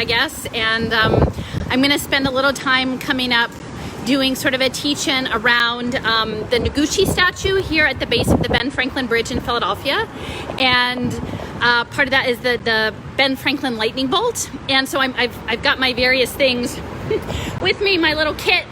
I guess, and I'm going to spend a little time coming up doing sort of a teach-in around the Noguchi statue here at the base of the Ben Franklin Bridge in Philadelphia. And part of that is the Ben Franklin lightning bolt. And so I've got my various things with me, my little kit,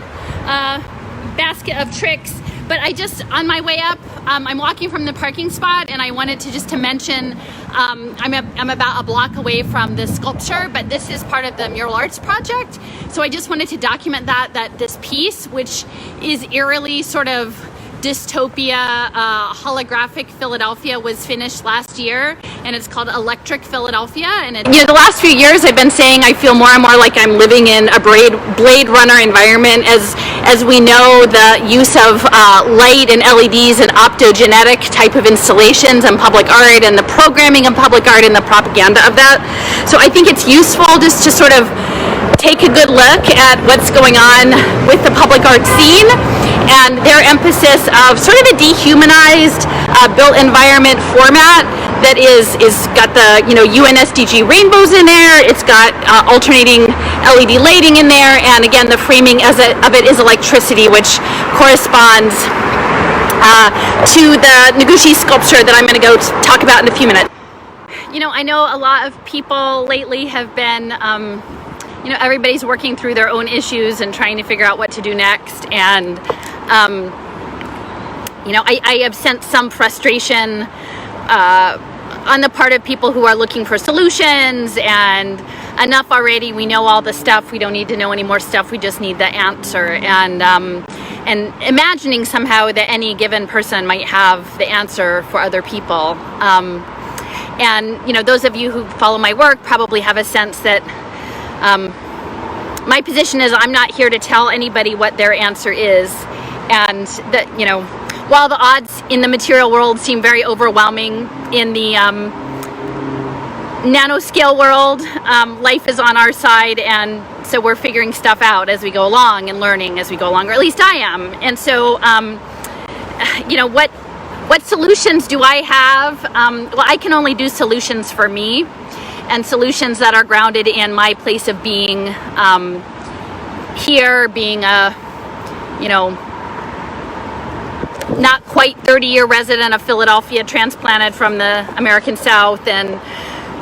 basket of tricks. But I just, on my way up, I'm walking from the parking spot, and I wanted to mention, I'm about a block away from the sculpture, but this is part of the mural arts project. So I just wanted to document that this piece, which is eerily sort of dystopia, holographic Philadelphia, was finished last year, and it's called Electric Philadelphia. And the last few years I've been saying I feel more and more like I'm living in a Blade Runner environment, as we know the use of light and LEDs and optogenetic type of installations and public art, and the programming of public art and the propaganda of that. So I think it's useful just to sort of take a good look at what's going on with the public art scene and their emphasis of sort of a dehumanized built environment format that is got the UN SDG rainbows in there. It's got alternating LED lighting in there, and again the framing of it is electricity, which corresponds to the Noguchi sculpture that I'm going to go talk about in a few minutes. I know a lot of people lately have been everybody's working through their own issues and trying to figure out what to do next, and I have sensed some frustration on the part of people who are looking for solutions, and enough already, we know all the stuff, we don't need to know any more stuff, we just need the answer, and imagining somehow that any given person might have the answer for other people. And those of you who follow my work probably have a sense that my position is I'm not here to tell anybody what their answer is, and that while the odds in the material world seem very overwhelming, in the nanoscale world, life is on our side, and so we're figuring stuff out as we go along and learning as we go along, or at least I am. And so what solutions do I have? Well, I can only do solutions for me, and solutions that are grounded in my place of being here, being a not quite 30-year resident of Philadelphia, transplanted from the American South, and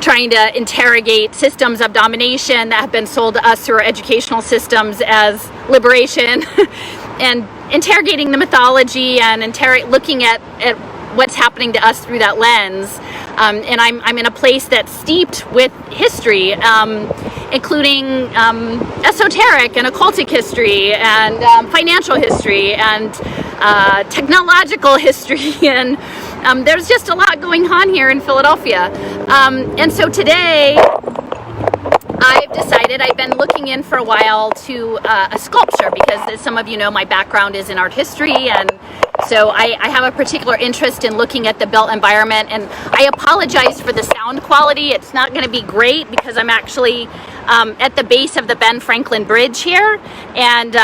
trying to interrogate systems of domination that have been sold to us through our educational systems as liberation, and interrogating the mythology and looking at what's happening to us through that lens. And I'm in a place that's steeped with history, including esoteric and occultic history, and financial history, and technological history, and there's just a lot going on here in Philadelphia. And so today I've decided, I've been looking in for a while to a sculpture, because as some of you know, my background is in art history, and so I have a particular interest in looking at the built environment. And I apologize for the sound quality. It's not going to be great because I'm actually at the base of the Ben Franklin Bridge here, and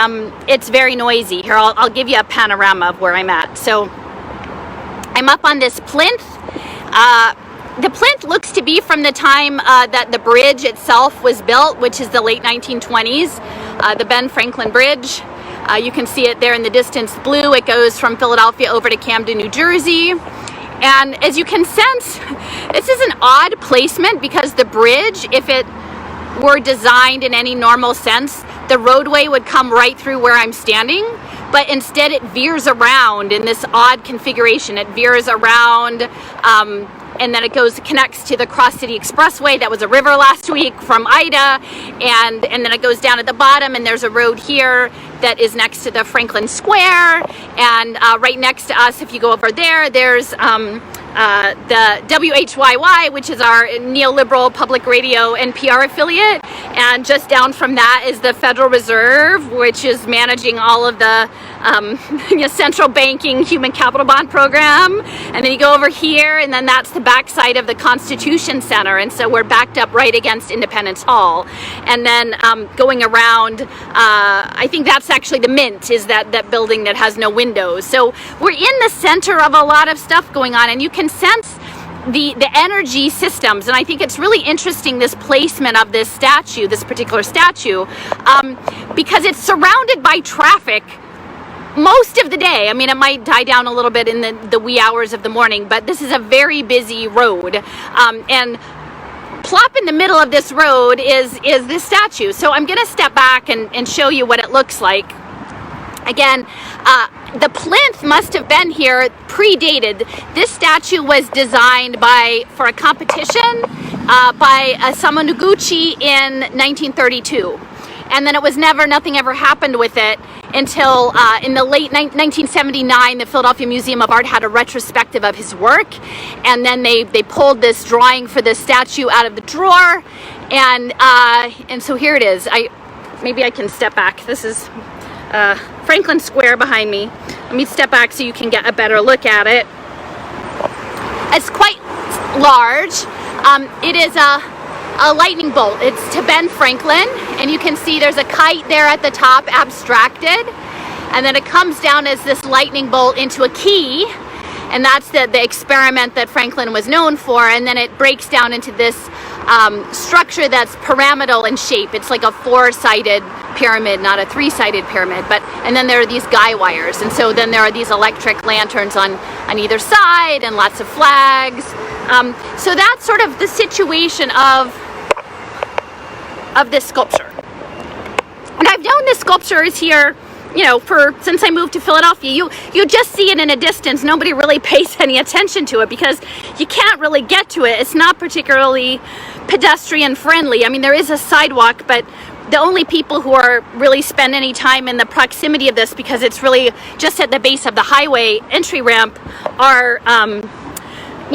it's very noisy. Here, I'll give you a panorama of where I'm at. So I'm up on this plinth. The plinth looks to be from the time that the bridge itself was built, which is the late 1920s, the Ben Franklin Bridge. You can see it there in the distance blue. It goes from Philadelphia over to Camden, New Jersey. And as you can sense, this is an odd placement, because the bridge, if it were designed in any normal sense, the roadway would come right through where I'm standing, but instead it veers around in this odd configuration. It veers around, and then it connects to the Cross City Expressway that was a river last week from Ida, and then it goes down at the bottom, and there's a road here that is next to the Franklin Square, and right next to us, if you go over there, there's the WHYY, which is our neoliberal public radio NPR affiliate, and just down from that is the Federal Reserve, which is managing all of the central banking human capital bond program. And then you go over here, and then that's the backside of the Constitution Center, and so we're backed up right against Independence Hall. And then going around, I think that's actually the Mint, is that building that has no windows. So we're in the center of a lot of stuff going on, and you can sense the energy systems. And I think it's really interesting, this placement of this statue, this particular statue, because it's surrounded by traffic most of the day. I mean, it might die down a little bit in the wee hours of the morning, but this is a very busy road. And plop in the middle of this road is this statue. So I'm going to step back and show you what it looks like. Again, the plinth must have been here predated. This statue was designed for a competition by Isamu Noguchi in 1932. And then nothing ever happened with it until in the late 1979, the Philadelphia Museum of Art had a retrospective of his work. And then they pulled this drawing for this statue out of the drawer. And so here it is. Maybe I can step back. This is Franklin Square behind me. Let me step back so you can get a better look at it. It's quite large. It is a lightning bolt. It's to Ben Franklin, and you can see there's a kite there at the top abstracted, and then it comes down as this lightning bolt into a key, and that's the experiment that Franklin was known for. And then it breaks down into this structure that's pyramidal in shape. It's like a 4-sided pyramid, not a 3-sided pyramid. And then there are these guy wires, and so then there are these electric lanterns on either side, and lots of flags. So that's sort of the situation of this sculpture. And I've known this sculpture is here, since I moved to Philadelphia. You just see it in a distance. Nobody really pays any attention to it because you can't really get to it. It's not particularly pedestrian friendly. I mean, there is a sidewalk, but the only people who are really spend any time in the proximity of this, because it's really just at the base of the highway entry ramp, are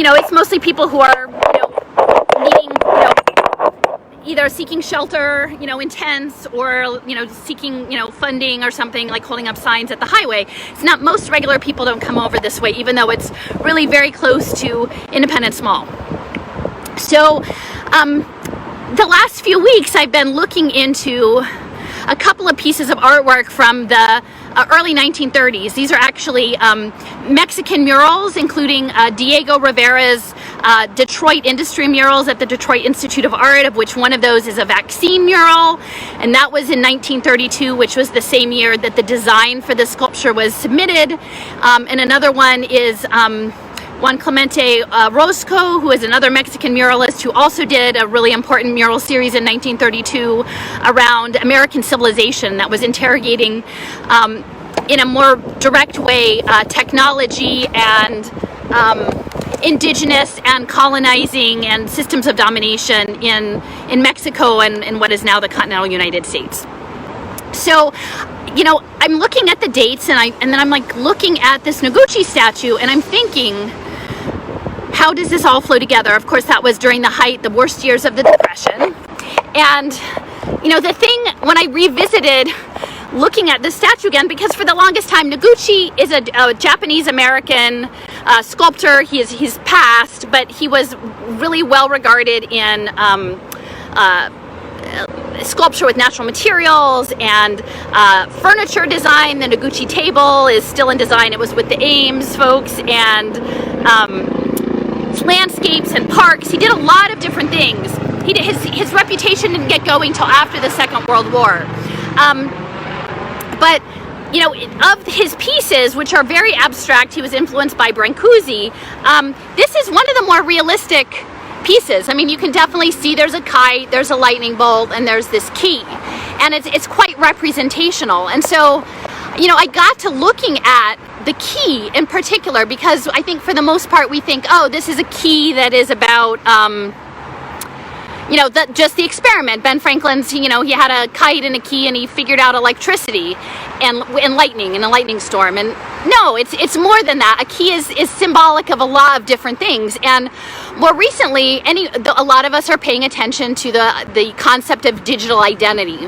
it's mostly people who are needing, either seeking shelter, in tents, or seeking funding or something, like holding up signs at the highway. It's not, most regular people don't come over this way, even though it's really very close to Independence Mall. So the last few weeks I've been looking into a couple of pieces of artwork from the early 1930s. These are actually Mexican murals, including Diego Rivera's Detroit industry murals at the Detroit Institute of Art, of which one of those is a vaccine mural, and that was in 1932, which was the same year that the design for the sculpture was submitted. And another one is Juan Clemente Rosco, who is another Mexican muralist who also did a really important mural series in 1932 around American civilization that was interrogating in a more direct way technology and indigenous and colonizing and systems of domination in Mexico and what is now the continental United States. So, I'm looking at the dates, and then I'm like looking at this Noguchi statue, and I'm thinking, how does this all flow together? Of course, that was during the worst years of the Depression. And, the thing, when I revisited looking at this statue again, because for the longest time, Noguchi is a Japanese-American sculptor. He's passed, but he was really well regarded in sculpture with natural materials and furniture design. The Noguchi table is still in design. It was with the Ames folks, and landscapes and parks. He did a lot of different things. His reputation didn't get going till after the Second World War. But of his pieces, which are very abstract, he was influenced by Brancusi. This is one of the more realistic pieces. I mean, you can definitely see there's a kite, there's a lightning bolt, and there's this key, and it's quite representational. And so, I got to looking at the key in particular, because I think for the most part we think, oh, this is a key that is about just the experiment. Ben Franklin's, he had a kite and a key, and he figured out electricity and lightning in a lightning storm. And no, it's more than that. A key is symbolic of a lot of different things. And more recently, a lot of us are paying attention to the concept of digital identity.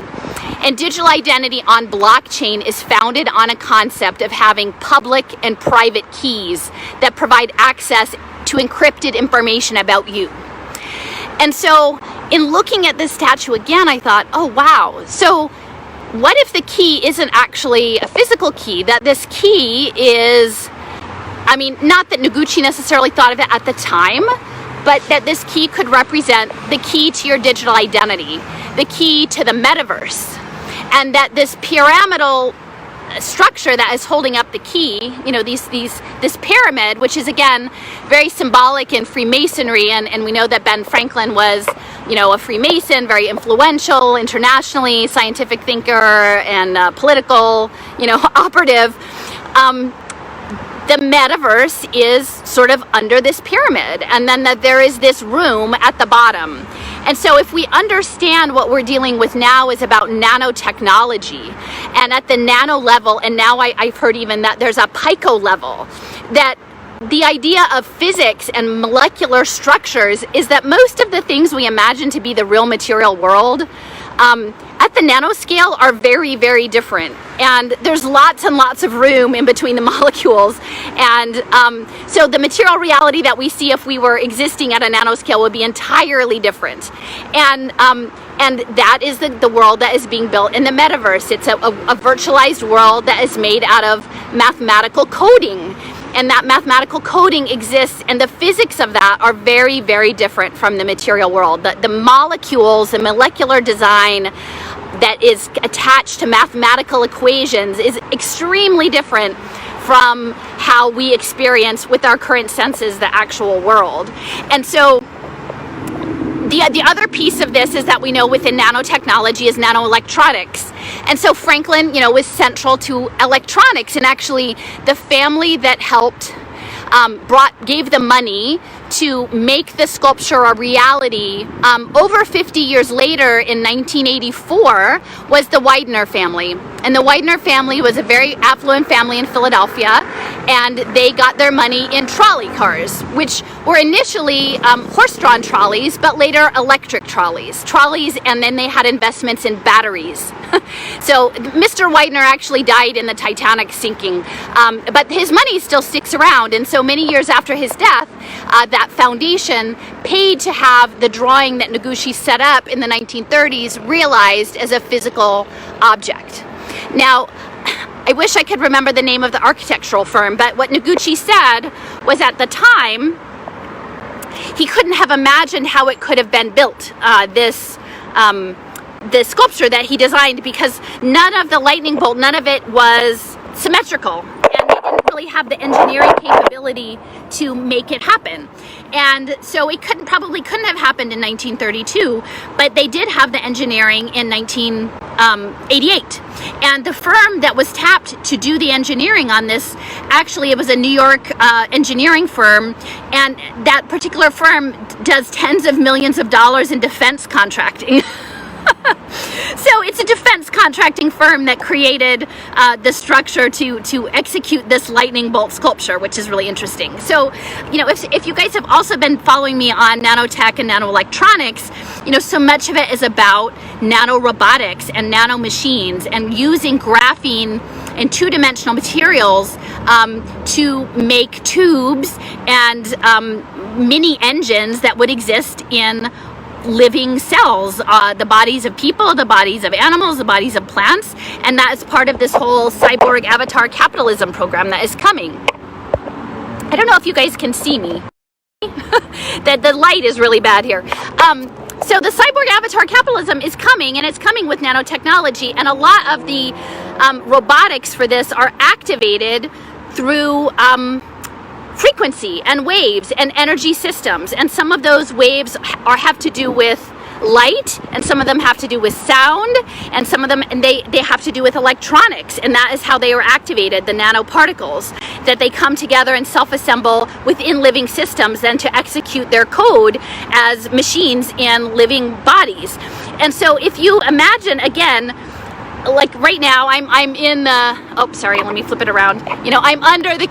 And digital identity on blockchain is founded on a concept of having public and private keys that provide access to encrypted information about you. And so in looking at this statue again, I thought, oh, wow. So what if the key isn't actually a physical key, that this key is, not that Noguchi necessarily thought of it at the time, but that this key could represent the key to your digital identity, the key to the metaverse, and that this pyramidal structure that is holding up the key, you know, this pyramid, which is again very symbolic in Freemasonry, and we know that Ben Franklin was, you know, a Freemason, very influential internationally, scientific thinker and political, you know, operative. The metaverse is sort of under this pyramid, and then that there is this room at the bottom. And so if we understand what we're dealing with now is about nanotechnology, and at the nano level, and now I've heard even that there's a pico level, that the idea of physics and molecular structures is that most of the things we imagine to be the real material world at the nanoscale are very, very different. And there's lots and lots of room in between the molecules. And so the material reality that we see if we were existing at a nanoscale would be entirely different. And that is the world that is being built in the metaverse. It's a virtualized world that is made out of mathematical coding. And that mathematical coding exists, and the physics of that are very, very different from the material world. The molecules, the molecular design that is attached to mathematical equations is extremely different from how we experience with our current senses the actual world. And so the other piece of this is that we know within nanotechnology is nanoelectronics. And so Franklin, you know, was central to electronics, and actually the family that helped gave the money to make the sculpture a reality over 50 years later in 1984 was the Widener family. And the Widener family was a very affluent family in Philadelphia, and they got their money in trolley cars, which were initially horse-drawn trolleys, but later electric trolleys, and then they had investments in batteries. So Mr. Widener actually died in the Titanic sinking, but his money still sticks around, and so many years after his death, that foundation paid to have the drawing that Noguchi set up in the 1930s realized as a physical object. Now, I wish I could remember the name of the architectural firm, but what Noguchi said was at the time, he couldn't have imagined how it could have been built, this sculpture that he designed, because none of the lightning bolt, none of it was symmetrical, and they didn't really have the engineering capability to make it happen. And so it probably couldn't have happened in 1932, but they did have the engineering in 1988. And the firm that was tapped to do the engineering on this, actually it was a New York engineering firm, and that particular firm does tens of millions of dollars in defense contracting. So it's a defense contracting firm that created the structure to execute this lightning bolt sculpture, which is really interesting. So, you know, if you guys have also been following me on nanotech and nanoelectronics, you know, so much of it is about nanorobotics and nano machines and using graphene and two-dimensional materials to make tubes and mini engines that would exist in living cells, the bodies of people, the bodies of animals, the bodies of plants, and that is part of this whole cyborg avatar capitalism program that is coming. I don't know if you guys can see me. The light is really bad here. So the cyborg avatar capitalism is coming, and it's coming with nanotechnology, and a lot of the robotics for this are activated through frequency and waves and energy systems, and some of those waves have to do with light, and some of them have to do with sound, and some of them they have to do with electronics, and that is how they are activated, the nanoparticles, that they come together and self-assemble within living systems then to execute their code as machines in living bodies. And so if you imagine, again, like right now I'm in the, oh sorry, let me flip it around. You know, I'm under this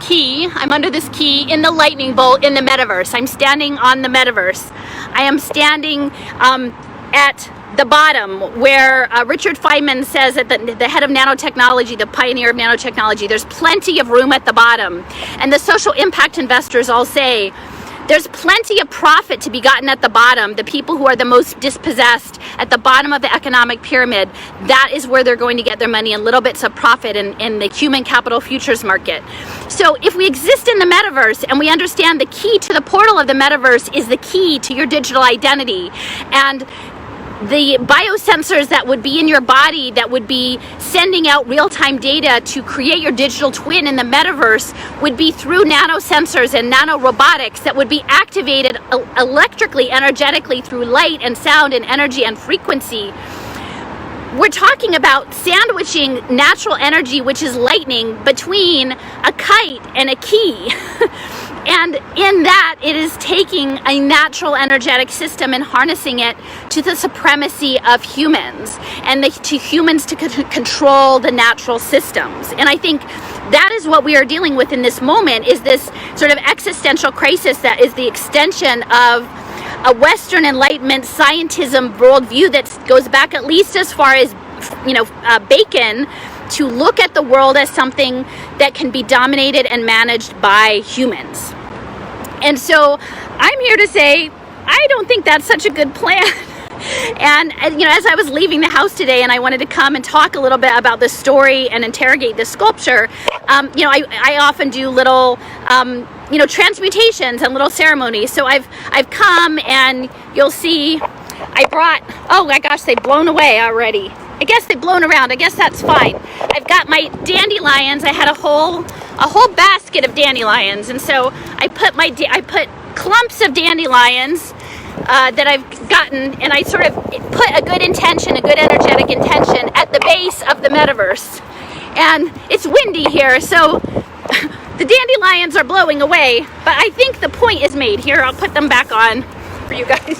key in the lightning bolt in the metaverse. I'm standing on the metaverse. I am standing at the bottom where Richard Feynman says that the head of nanotechnology, the pioneer of nanotechnology, there's plenty of room at the bottom. And the social impact investors all say There's plenty of profit to be gotten at the bottom. The people who are the most dispossessed at the bottom of the economic pyramid, that is where they're going to get their money and little bits of profit in the human capital futures market. So if we exist in the metaverse and we understand the key to the portal of the metaverse is the key to your digital identity, and the biosensors that would be in your body that would be sending out real-time data to create your digital twin in the metaverse would be through nanosensors and nanorobotics that would be activated electrically, energetically through light and sound and energy and frequency. We're talking about sandwiching natural energy, which is lightning, between a kite and a key. And in that, it is taking a natural energetic system and harnessing it to the supremacy of humans and to humans to control the natural systems. And I think that is what we are dealing with in this moment, is this sort of existential crisis that is the extension of a Western Enlightenment scientism worldview that goes back at least as far as, Bacon, to look at the world as something that can be dominated and managed by humans. And so I'm here to say, I don't think that's such a good plan. And as I was leaving the house today and I wanted to come and talk a little bit about this story and interrogate this sculpture, I often do little, transmutations and little ceremonies. So I've come, and you'll see I brought, oh my gosh, they've blown away already. I guess they've blown around. I guess that's fine. I've got my dandelions. I had a whole basket of dandelions, and so I put clumps of dandelions that I've gotten, and I sort of put a good intention, a good energetic intention at the base of the metaverse. And it's windy here, so the dandelions are blowing away, but I think the point is made. Here, I'll put them back on for you guys.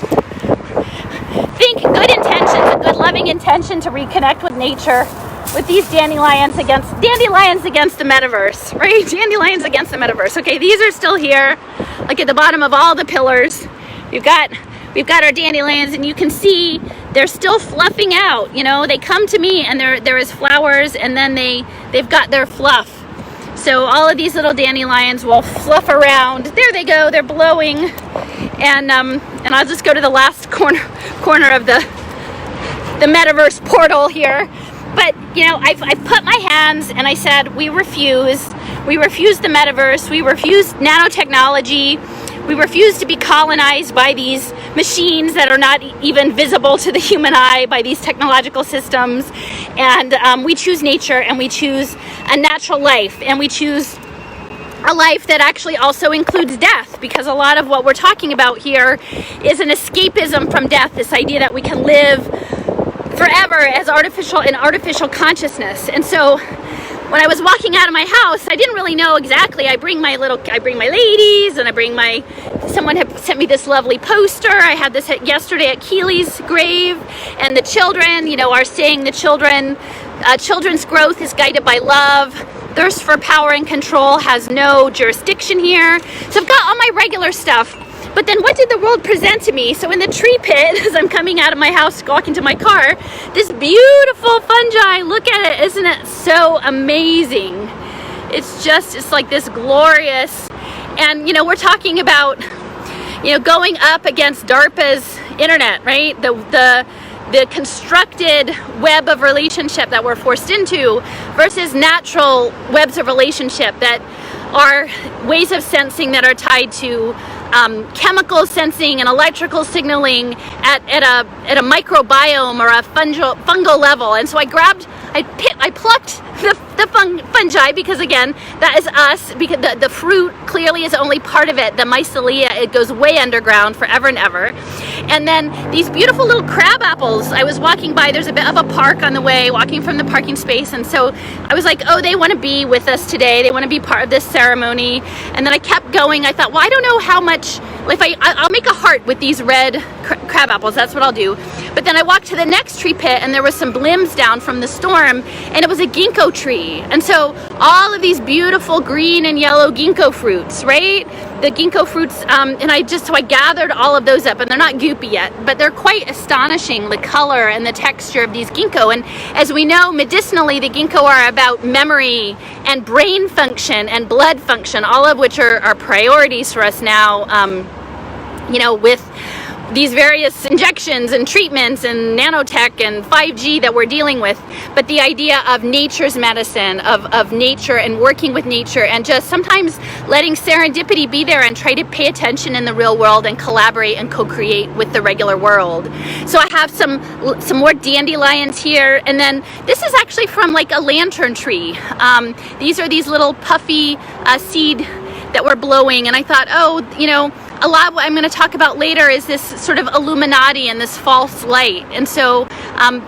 Think good intentions, a good loving intention to reconnect with nature with these dandelions against the metaverse, right? Dandelions against the metaverse. Okay, these are still here, like at the bottom of all the pillars. We've got our dandelions, and you can see they're still fluffing out. They come to me, and there is flowers, and then they've got their fluff. So all of these little dandelions will fluff around. There they go. They're blowing, and I'll just go to the last corner of the metaverse portal here. But I've put my hands, and I said we refuse the metaverse. We refuse nanotechnology. We refuse to be colonized by these machines that are not even visible to the human eye, by these technological systems. And we choose nature, and we choose a natural life, and we choose a life that actually also includes death, because a lot of what we're talking about here is an escapism from death, this idea that we can live forever as artificial consciousness. And so when I was walking out of my house, I didn't really know exactly. I bring my ladies, and someone had sent me this lovely poster. I had this yesterday at Keeley's grave, and the children, are saying children's growth is guided by love. Thirst for power and control has no jurisdiction here. So I've got all my regular stuff. But then what did the world present to me? So in the tree pit, as I'm coming out of my house, walking to my car, this beautiful fungi, look at it, isn't it so amazing? It's like this glorious, and we're talking about, going up against DARPA's internet, right? The constructed web of relationship that we're forced into versus natural webs of relationship that are ways of sensing that are tied to chemical sensing and electrical signaling at a microbiome or a fungal level. And so I plucked the fungi, because again, that is us, because the fruit clearly is only part of it. The mycelia, it goes way underground forever and ever. And then these beautiful little crab apples, I was walking by, there's a bit of a park on the way, walking from the parking space, and so I was like, oh, they want to be with us today, they want to be part of this ceremony. And then I kept going. I thought, well, I don't know how much, if I'll make a heart with these red crab apples, that's what I'll do. But then I walked to the next tree pit, and there was some limbs down from the storm, and it was a ginkgo tree. And so all of these beautiful green and yellow ginkgo fruits, right? The ginkgo fruits, and I gathered all of those up, and they're not goopy yet, but they're quite astonishing, the color and the texture of these ginkgo. And as we know, medicinally, the ginkgo are about memory and brain function and blood function, all of which are priorities for us now with these various injections and treatments and nanotech and 5G that we're dealing with. But the idea of nature's medicine, of nature and working with nature, and just sometimes letting serendipity be there and try to pay attention in the real world and collaborate and co-create with the regular world. So I have some more dandelions here, and then this is actually from like a lantern tree. These are these little puffy seed that were blowing, and I thought, a lot of what I'm going to talk about later is this sort of Illuminati and this false light. And so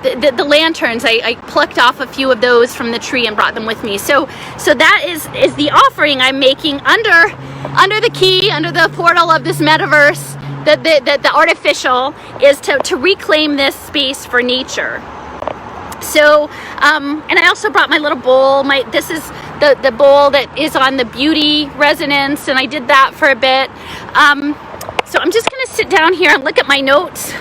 the lanterns, I plucked off a few of those from the tree and brought them with me. So that is the offering I'm making under the key, under the portal of this metaverse, the artificial, is to reclaim this space for nature. So, and I also brought my little bowl. This is the bowl that is on the beauty resonance, and I did that for a bit. So I'm just going to sit down here and look at my notes.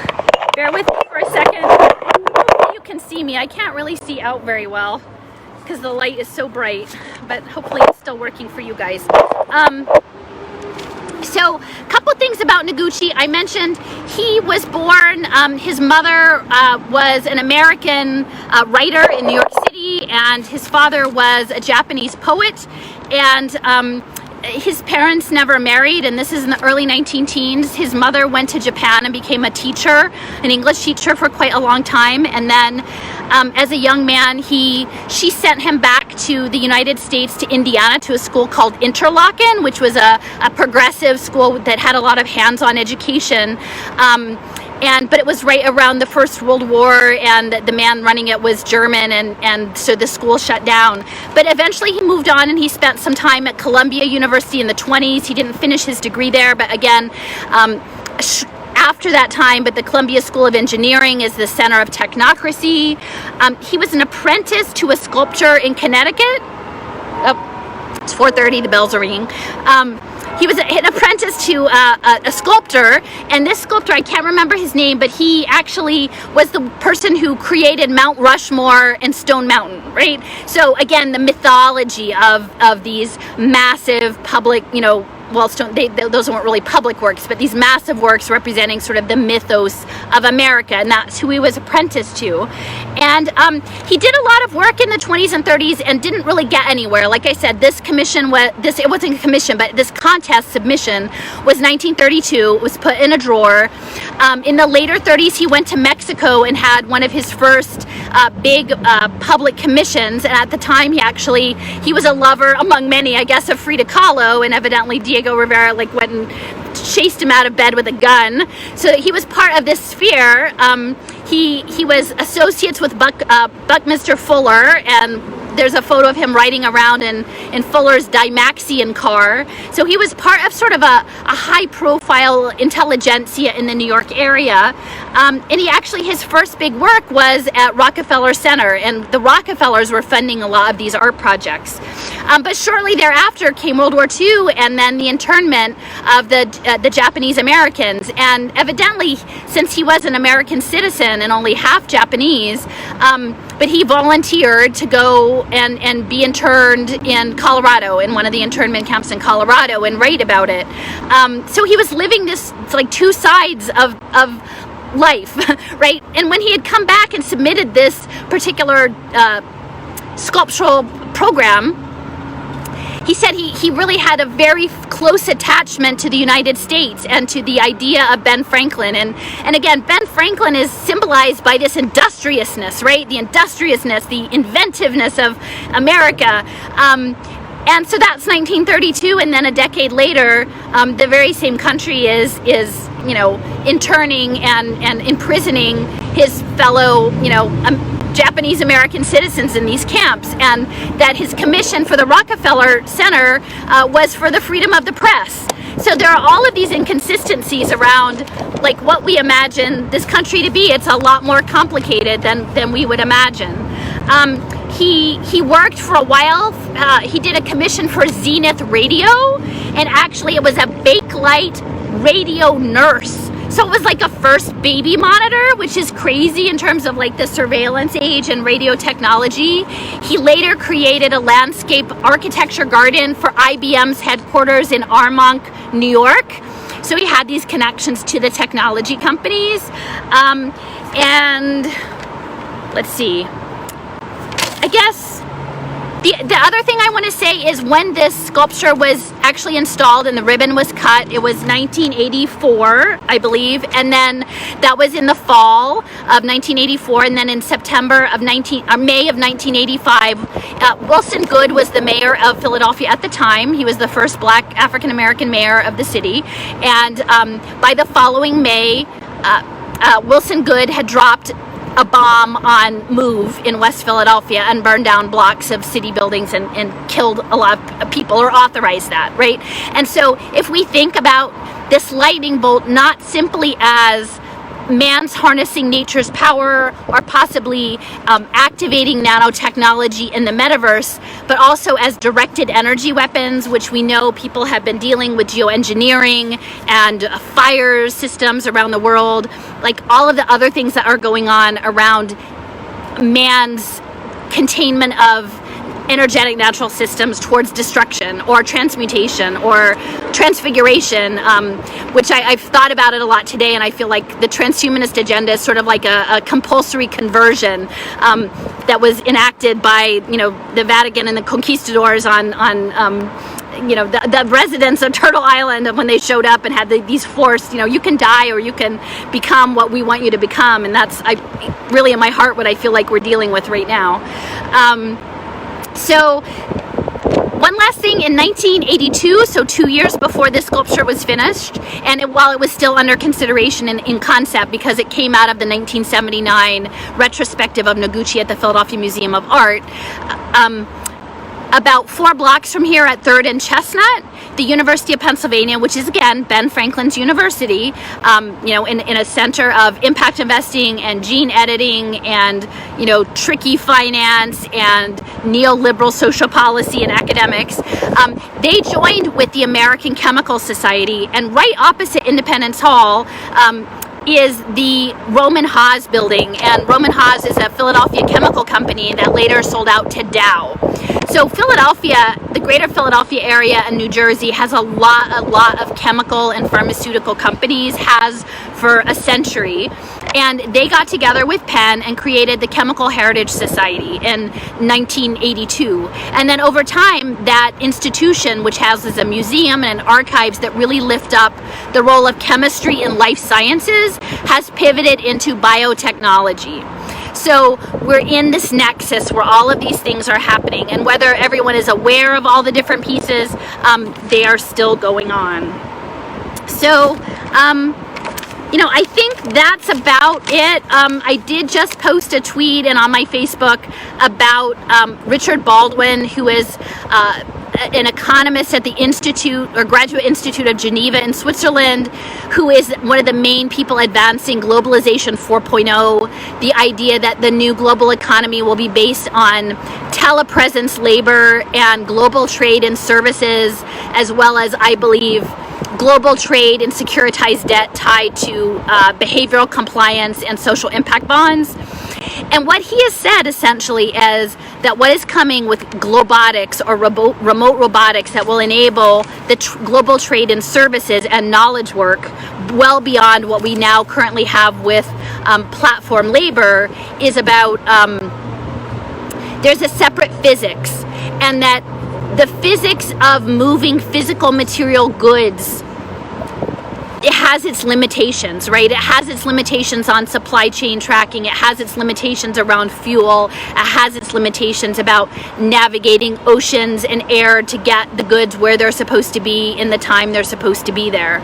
Bear with me for a second. Hopefully you can see me. I can't really see out very well because the light is so bright, but hopefully it's still working for you guys. So a couple things about Noguchi. I mentioned he was born, his mother was an American writer in New York City, and his father was a Japanese poet, and his parents never married, and this is in the early 19-teens. His mother went to Japan and became a teacher, an English teacher, for quite a long time, and then as a young man, she sent him back to the United States, to Indiana, to a school called Interlochen, which was a progressive school that had a lot of hands-on education. But it was right around the First World War, and the man running it was German, and so the school shut down. But eventually he moved on, and he spent some time at Columbia University in the 20s. He didn't finish his degree there, but again, after that time, but the Columbia School of Engineering is the center of technocracy. He was an apprentice to a sculptor in Connecticut. Oh, it's 4:30, the bells are ringing. He was an apprentice to a sculptor, and this sculptor, I can't remember his name, but he actually was the person who created Mount Rushmore and Stone Mountain, right? So again, the mythology of these massive public, those weren't really public works, but these massive works representing sort of the mythos of America, and that's who he was apprenticed to. And he did a lot of work in the 20s and 30s and didn't really get anywhere. Like I said, this commission it wasn't a commission, but this contest submission was 1932. It was put in a drawer. In the later 30s, he went to Mexico and had one of his first big public commissions. And at the time, he was a lover, among many, I guess, of Frida Kahlo, and evidently Diego Rivera went and chased him out of bed with a gun. So he was part of this sphere. He was associates with Buckminster Fuller, and there's a photo of him riding around in Fuller's Dymaxion car. So he was part of sort of a high-profile intelligentsia in the New York area. And his first big work was at Rockefeller Center, and the Rockefellers were funding a lot of these art projects. But shortly thereafter came World War II, and then the internment of the Japanese Americans. And evidently, since he was an American citizen and only half Japanese, but he volunteered to go and be interned in Colorado, in one of the internment camps in Colorado, and write about it. So he was living this two sides of life, right? And when he had come back and submitted this particular sculptural program, he said he really had a very close attachment to the United States and to the idea of Ben Franklin. And again, Ben Franklin is symbolized by this industriousness, right? The industriousness, the inventiveness of America. And so that's 1932, and then a decade later, the very same country is interning and imprisoning his fellow, Japanese American citizens in these camps, and that his commission for the Rockefeller Center was for the freedom of the press. So there are all of these inconsistencies around what we imagine this country to be. It's a lot more complicated than we would imagine. He worked for a while. He did a commission for Zenith Radio, and actually it was a Bakelite radio nurse. So it was like a first baby monitor, which is crazy in terms of the surveillance age and radio technology. He later created a landscape architecture garden for IBM's headquarters in Armonk, New York. So he had these connections to the technology companies. And let's see, I guess the other thing I want to say is when this sculpture was actually installed and the ribbon was cut, it was 1984, I believe, and then that was in the fall of 1984, and then in May of 1985, Wilson Goode was the mayor of Philadelphia at the time. He was the first Black African-American mayor of the city, and by the following May, Wilson Goode had dropped a bomb on Move in West Philadelphia and burned down blocks of city buildings and killed a lot of people, or authorized that, right? And so if we think about this lightning bolt not simply as man's harnessing nature's power or possibly activating nanotechnology in the metaverse, but also as directed energy weapons, which we know people have been dealing with geoengineering and fire systems around the world, like all of the other things that are going on around man's containment of energetic natural systems towards destruction or transmutation or transfiguration, which I've thought about it a lot today, and I feel like the transhumanist agenda is sort of like a compulsory conversion that was enacted by the Vatican and the conquistadors on the residents of Turtle Island when they showed up and had these forced, you can die or you can become what we want you to become, and that's really in my heart what I feel like we're dealing with right now. So one last thing, in 1982, so 2 years before this sculpture was finished, and while it was still under consideration in concept because it came out of the 1979 retrospective of Noguchi at the Philadelphia Museum of Art, about 4 blocks from here at 3rd and Chestnut, the University of Pennsylvania, which is again Ben Franklin's university, in a center of impact investing and gene editing and tricky finance and neoliberal social policy and academics, they joined with the American Chemical Society, and right opposite Independence Hall is the Roman Haas building, and Roman Haas is a Philadelphia chemical company that later sold out to Dow. So Philadelphia, the greater Philadelphia area and New Jersey has a lot of chemical and pharmaceutical companies, has for a century, and they got together with Penn and created the Chemical Heritage Society in 1982. And then over time, that institution, which houses a museum and archives that really lift up the role of chemistry in life sciences, has pivoted into biotechnology. So we're in this nexus where all of these things are happening, and whether everyone is aware of all the different pieces, they are still going on. So, I think that's about it. I did just post a tweet and on my Facebook about Richard Baldwin, who is an economist at the Institute or Graduate Institute of Geneva in Switzerland, who is one of the main people advancing globalization 4.0, the idea that the new global economy will be based on telepresence labor and global trade and services, as well as, I believe, global trade and securitized debt tied to behavioral compliance and social impact bonds. And what he has said essentially is that what is coming with globotics or remote robotics that will enable the global trade in services and knowledge work well beyond what we now currently have with platform labor is about there's a separate physics, and that the physics of moving physical material goods, it has its limitations, right? It has its limitations on supply chain tracking. It has its limitations around fuel. It has its limitations about navigating oceans and air to get the goods where they're supposed to be in the time they're supposed to be there.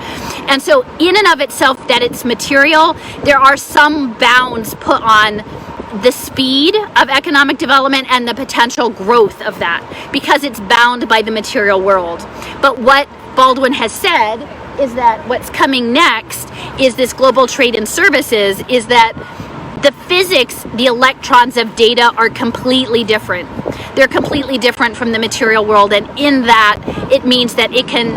And so in and of itself, that it's material, there are some bounds put on the speed of economic development and the potential growth of that, because it's bound by the material world. But what Baldwin has said is that what's coming next is this global trade in services, is that the physics, the electrons of data are completely different. They're completely different from the material world, and in that it means that it can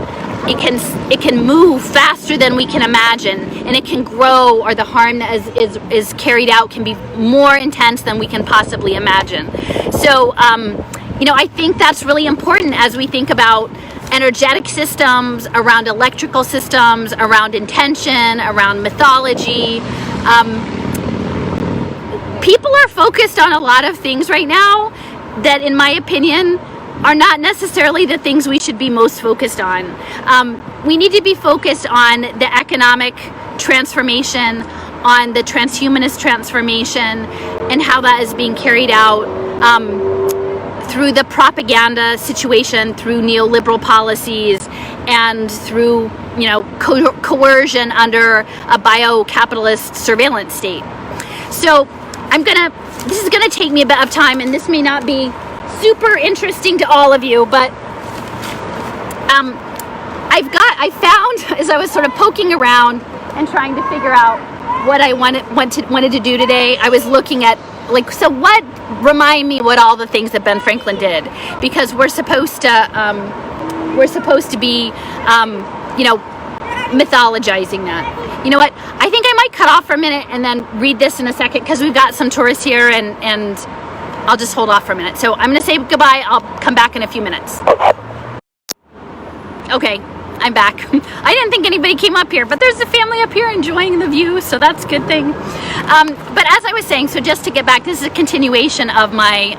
move faster than we can imagine, and it can grow, or the harm that is carried out can be more intense than we can possibly imagine. So I think that's really important as we think about energetic systems, around electrical systems, around intention, around mythology. People are focused on a lot of things right now that, in my opinion, are not necessarily the things we should be most focused on. We need to be focused on the economic transformation, on the transhumanist transformation, and how that is being carried out through the propaganda situation, through neoliberal policies, and through, coercion under a bio-capitalist surveillance state. So this is gonna take me a bit of time, and this may not be super interesting to all of you, but I found, as I was sort of poking around and trying to figure out what I wanted to do today, I was looking at, remind me what all the things that Ben Franklin did, because we're supposed to be mythologizing that. You know what? I think I might cut off for a minute and then read this in a second, because we've got some tourists here, and I'll just hold off for a minute. So I'm going to say goodbye. I'll come back in a few minutes. Okay, I'm back. I didn't think anybody came up here, but there's a family up here enjoying the view, so that's a good thing. But as I was saying, so just to get back, this is a continuation of my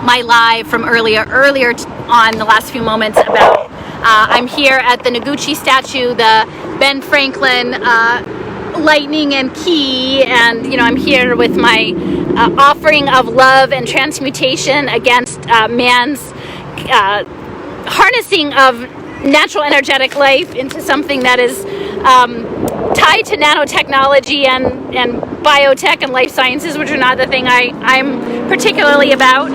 my live from earlier on the last few moments about I'm here at the Noguchi statue, the Ben Franklin lightning and key, and I'm here with my offering of love and transmutation against man's harnessing of natural energetic life into something that is tied to nanotechnology and biotech and life sciences, which are not the thing I'm particularly about.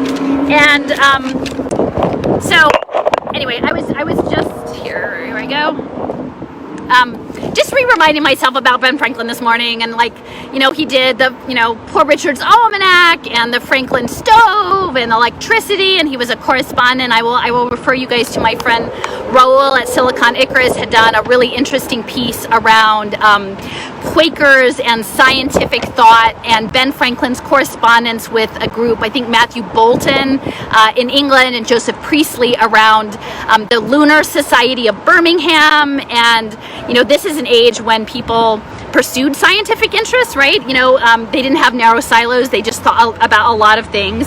And so anyway, I was just here I go. Just reminding myself about Ben Franklin this morning, and he did the Poor Richard's Almanac and the Franklin stove and electricity, and he was a correspondent. I will refer you guys to my friend Raul at Silicon Icarus, had done a really interesting piece around Quakers and scientific thought, and Ben Franklin's correspondence with a group, I think Matthew Bolton in England, and Joseph Priestley around the Lunar Society of Birmingham. And this is an age when people pursued scientific interests, right? They didn't have narrow silos. They just thought about a lot of things.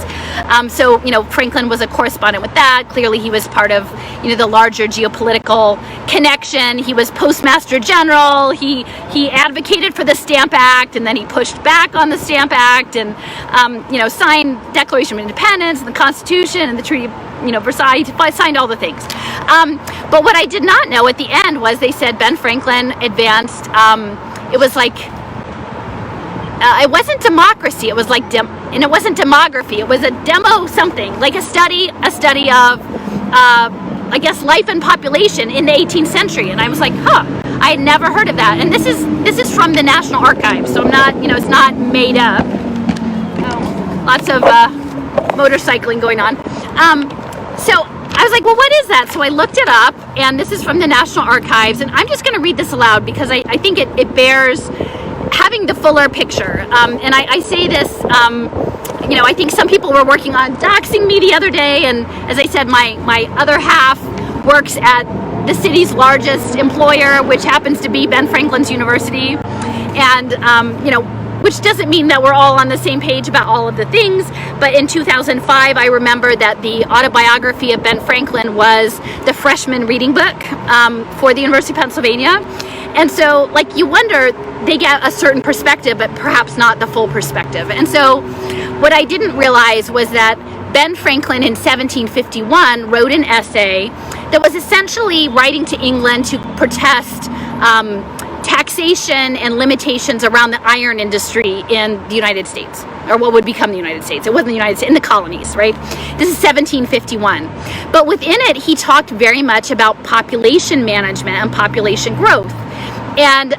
So Franklin was a correspondent with that. Clearly he was part of, the larger geopolitical connection. He was Postmaster General. He advocated for the Stamp Act, and then he pushed back on the Stamp Act, and, signed Declaration of Independence and the Constitution and the Treaty of Versailles, signed all the things. But what I did not know at the end was they said Ben Franklin advanced, it was it wasn't democracy, it was and it wasn't demography, it was a demo something, like a study of, I guess, life and population in the 18th century. And I was like, I had never heard of that. And this is from the National Archives, so I'm not, it's not made up. Lots of motorcycling going on. So I was like, well, what is that? So I looked it up, and this is from the National Archives, and I'm just going to read this aloud because I think it bears having the fuller picture. And I say this, I think some people were working on doxing me the other day, and as I said, my other half works at the city's largest employer, which happens to be Ben Franklin's University. And, which doesn't mean that we're all on the same page about all of the things, but in 2005, I remember that the autobiography of Ben Franklin was the freshman reading book for the University of Pennsylvania. And so, you wonder, they get a certain perspective, but perhaps not the full perspective. And so, what I didn't realize was that Ben Franklin in 1751 wrote an essay that was essentially writing to England to protest taxation and limitations around the iron industry in the United States, or what would become the United States. It wasn't the United States, in the colonies, right? This is 1751. But within it, he talked very much about population management and population growth. And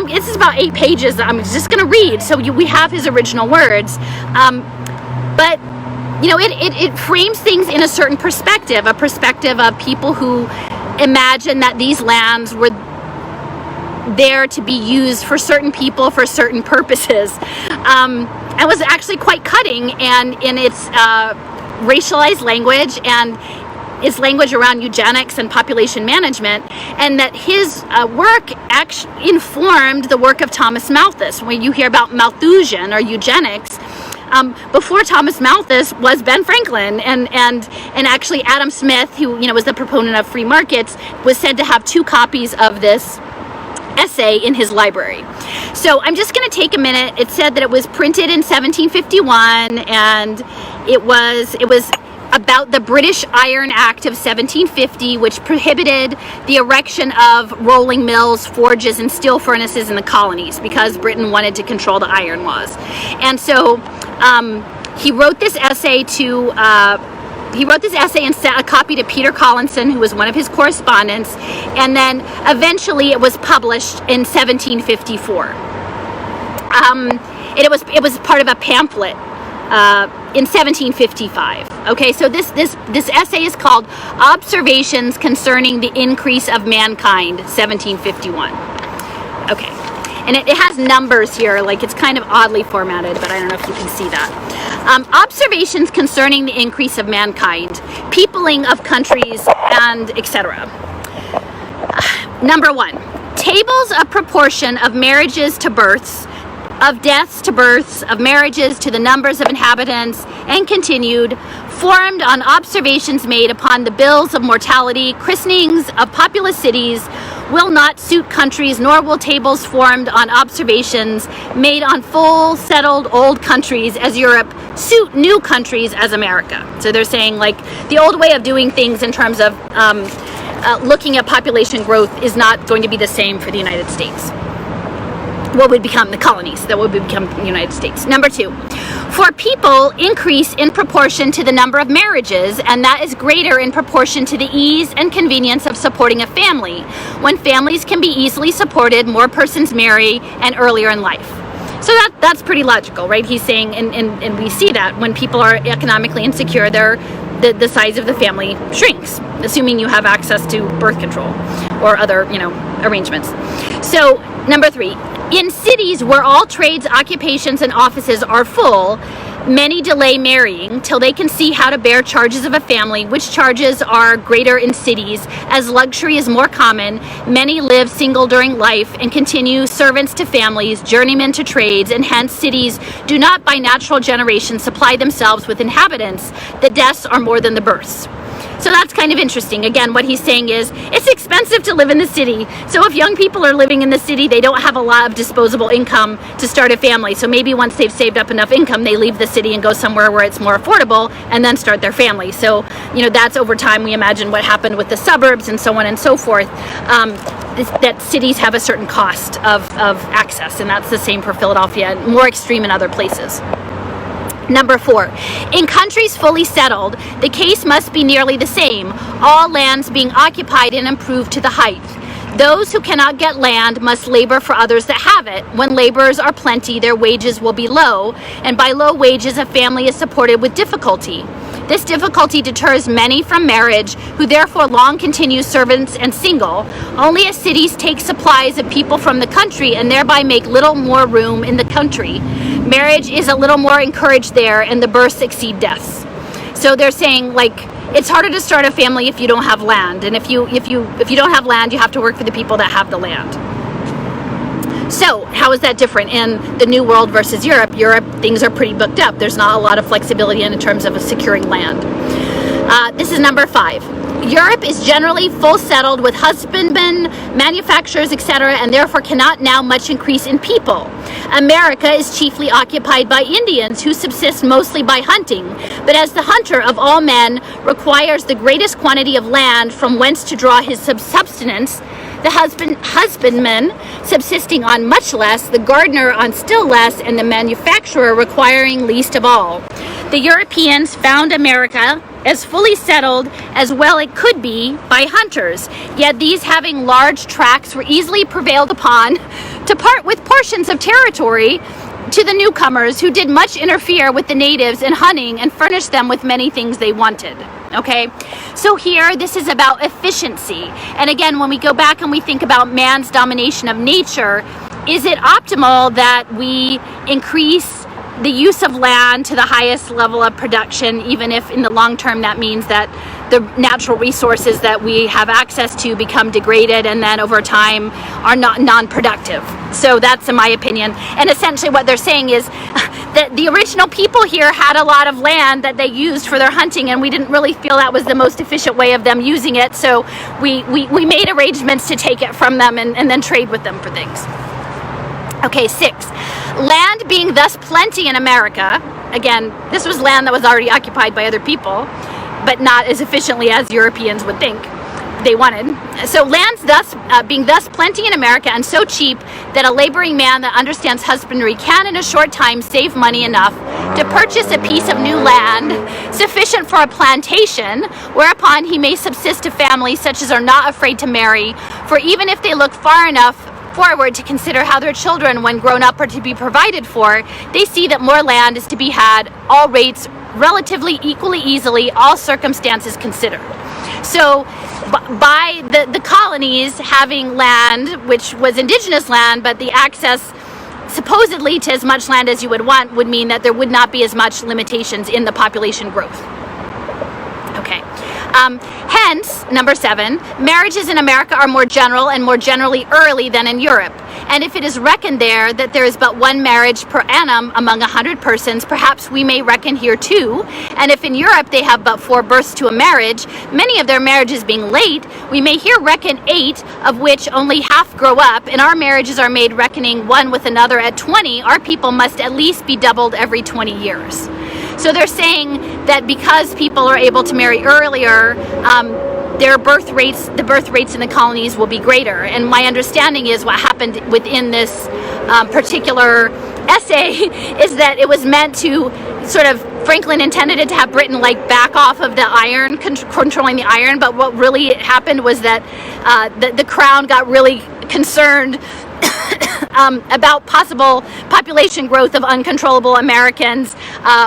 this is about 8 pages that I'm just going to read. So we have his original words. But it frames things in a certain perspective, a perspective of people who imagine that these lands were there to be used for certain people for certain purposes. It was actually quite cutting, and in its racialized language, and is language around eugenics and population management, and that his work actually informed the work of Thomas Malthus. When you hear about Malthusian or eugenics, before Thomas Malthus was Ben Franklin, and actually Adam Smith, who was the proponent of free markets, was said to have 2 copies of this essay in his library. So I'm just going to take a minute. It said that it was printed in 1751, and it was about the British Iron Act of 1750, which prohibited the erection of rolling mills, forges, and steel furnaces in the colonies because Britain wanted to control the iron laws. And so he wrote this essay and sent a copy to Peter Collinson, who was one of his correspondents, and then eventually it was published in 1754. It was part of a pamphlet in 1755. Okay, so this essay is called Observations Concerning the Increase of Mankind, 1751. Okay, and it has numbers here, like it's kind of oddly formatted, but I don't know if you can see that. Observations concerning the increase of mankind, peopling of countries, and etc. Number 1, tables of proportion of marriages to births, of deaths to births, of marriages to the numbers of inhabitants, and continued, formed on observations made upon the bills of mortality, christenings of populous cities, will not suit countries, nor will tables formed on observations made on full settled old countries as Europe suit new countries as America. So they're saying, like, the old way of doing things in terms of looking at population growth is not going to be the same for the United States. What would become the colonies, that would become the United States. Number 2, for people increase in proportion to the number of marriages, and that is greater in proportion to the ease and convenience of supporting a family. When families can be easily supported, more persons marry and earlier in life. So that's pretty logical, right? He's saying, and we see that when people are economically insecure, the size of the family shrinks, assuming you have access to birth control or other, arrangements. So number 3, in cities where all trades, occupations, and offices are full, many delay marrying till they can see how to bear charges of a family, which charges are greater in cities. As luxury is more common, many live single during life and continue servants to families, journeymen to trades, and hence cities do not by natural generation supply themselves with inhabitants. The deaths are more than the births. So that's kind of interesting. Again, what he's saying is it's expensive to live in the city. So if young people are living in the city, they don't have a lot of disposable income to start a family. So maybe once they've saved up enough income, they leave the city and go somewhere where it's more affordable and then start their family. So, that's over time. We imagine what happened with the suburbs and so on and so forth. That cities have a certain cost of access, and that's the same for Philadelphia, and more extreme in other places. Number 4, in countries fully settled, the case must be nearly the same, all lands being occupied and improved to the height. Those who cannot get land must labor for others that have it. When laborers are plenty, their wages will be low, and by low wages a family is supported with difficulty. This difficulty deters many from marriage, who therefore long continue servants and single. Only as cities take supplies of people from the country and thereby make little more room in the country, marriage is a little more encouraged there, and the births exceed deaths. So they're saying, like, it's harder to start a family if you don't have land, and if you don't have land, you have to work for the people that have the land. So how is that different in the New World versus Europe? Europe, things are pretty booked up. There's not a lot of flexibility in terms of securing land. This is number 5. Europe is generally full settled with husbandmen, manufacturers, etc., and therefore cannot now much increase in people. America is chiefly occupied by Indians who subsist mostly by hunting, but as the hunter of all men requires the greatest quantity of land from whence to draw his subsistence, the husbandman subsisting on much less, the gardener on still less, and the manufacturer requiring least of all. The Europeans found America as fully settled as well it could be by hunters, yet these having large tracts were easily prevailed upon to part with portions of territory to the newcomers, who did much interfere with the natives in hunting and furnished them with many things they wanted. Okay, so here this is about efficiency. And again, when we go back and we think about man's domination of nature, is it optimal that we increase the use of land to the highest level of production, even if in the long term that means that the natural resources that we have access to become degraded and then over time are not non-productive. So that's in my opinion. And essentially what they're saying is that the original people here had a lot of land that they used for their hunting, and we didn't really feel that was the most efficient way of them using it. So we made arrangements to take it from them and then trade with them for things. Okay, 6. Land being thus plenty in America. Again, this was land that was already occupied by other people, but not as efficiently as Europeans would think they wanted. So lands thus being thus plenty in America and so cheap that a laboring man that understands husbandry can in a short time save money enough to purchase a piece of new land sufficient for a plantation, whereupon he may subsist a family such as are not afraid to marry, for even if they look far enough forward to consider how their children when grown up are to be provided for, they see that more land is to be had, all rates relatively equally easily, all circumstances considered. So by the colonies having land, which was indigenous land, but the access supposedly to as much land as you would want would mean that there would not be as much limitations in the population growth. Okay. Hence, number 7, marriages in America are more general and more generally early than in Europe. And if it is reckoned there that there is but one marriage per annum among 100 persons, perhaps we may reckon here 2. And if in Europe they have but 4 births to a marriage, many of their marriages being late, we may here reckon 8, of which only half grow up, and our marriages are made reckoning one with another at 20, our people must at least be doubled every 20 years. So they're saying that because people are able to marry earlier, the birth rates in the colonies will be greater. And my understanding is what happened within this particular essay is that it was meant to sort of, Franklin intended it to have Britain like back off of the iron, controlling the iron, but what really happened was that the crown got really concerned about possible population growth of uncontrollable Americans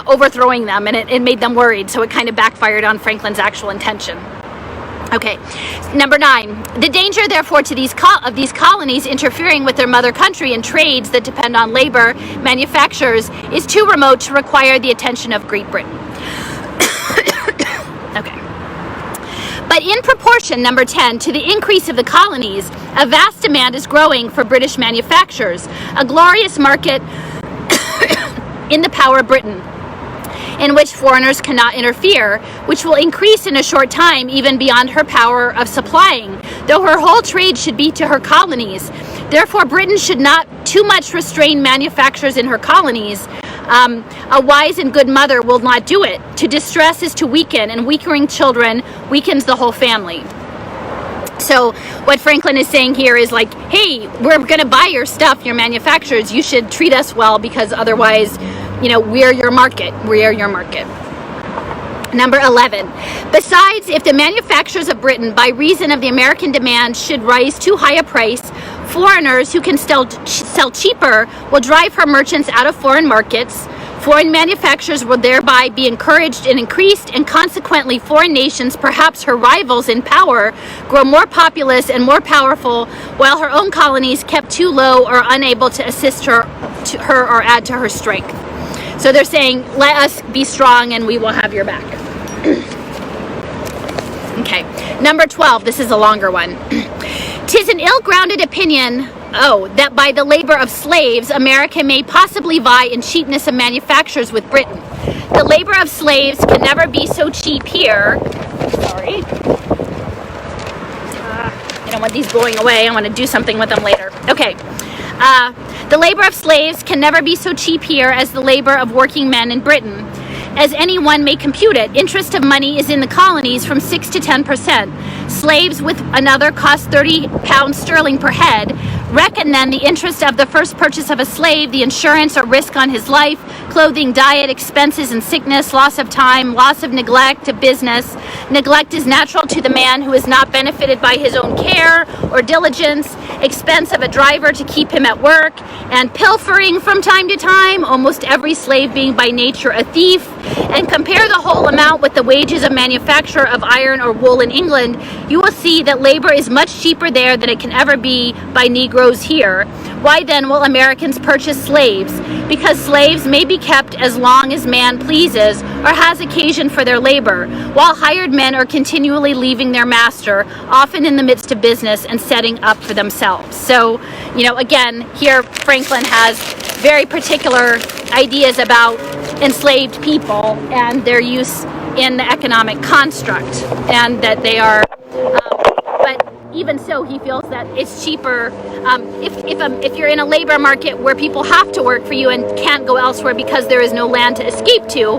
overthrowing them, and it made them worried, so it kind of backfired on Franklin's actual intention. Okay, number 9, the danger therefore to these colonies interfering with their mother country in trades that depend on labor manufactures is too remote to require the attention of Great Britain. Okay. But in proportion, number 10, to the increase of the colonies, a vast demand is growing for British manufactures, a glorious market in the power of Britain, in which foreigners cannot interfere, which will increase in a short time even beyond her power of supplying, though her whole trade should be to her colonies. Therefore, Britain should not too much restrain manufactures in her colonies. A wise and good mother will not do it. To distress is to weaken, and weakening children weakens the whole family. So what Franklin is saying here is like, hey, we're going to buy your stuff, your manufacturers. You should treat us well, because otherwise, we're your market. We are your market. Number 11, besides, if the manufacturers of Britain, by reason of the American demand, should rise too high a price, foreigners who can sell cheaper will drive her merchants out of foreign markets. Foreign manufacturers will thereby be encouraged and increased, and consequently foreign nations, perhaps her rivals in power, grow more populous and more powerful, while her own colonies, kept too low or unable to assist her or add to her strength. So they're saying, let us be strong and we will have your back. Okay, number 12, this is a longer one. 'Tis an ill-grounded opinion, that by the labor of slaves, America may possibly vie in cheapness of manufactures with Britain. The labor of slaves can never be so cheap here. Sorry. I don't want these blowing away. I want to do something with them later. Okay. The labor of slaves can never be so cheap here as the labor of working men in Britain. As anyone may compute it, interest of money is in the colonies from 6 to 10%. Slaves with another cost 30 pounds sterling per head. Reckon then the interest of the first purchase of a slave, the insurance or risk on his life, clothing, diet, expenses and sickness, loss of time, loss of neglect of business. Neglect is natural to the man who is not benefited by his own care or diligence, expense of a driver to keep him at work, and pilfering from time to time, almost every slave being by nature a thief. And compare the whole amount with the wages of manufacture of iron or wool in England, you will see that labor is much cheaper there than it can ever be by Negroes here. Why then will Americans purchase slaves? Because slaves may be kept as long as man pleases or has occasion for their labor, while hired men are continually leaving their master, often in the midst of business, and setting up for themselves. So, again, here Franklin has very particular ideas about enslaved people and their use in the economic construct, and that they are, but even so, he feels that it's cheaper if you're in a labor market where people have to work for you and can't go elsewhere because there is no land to escape to.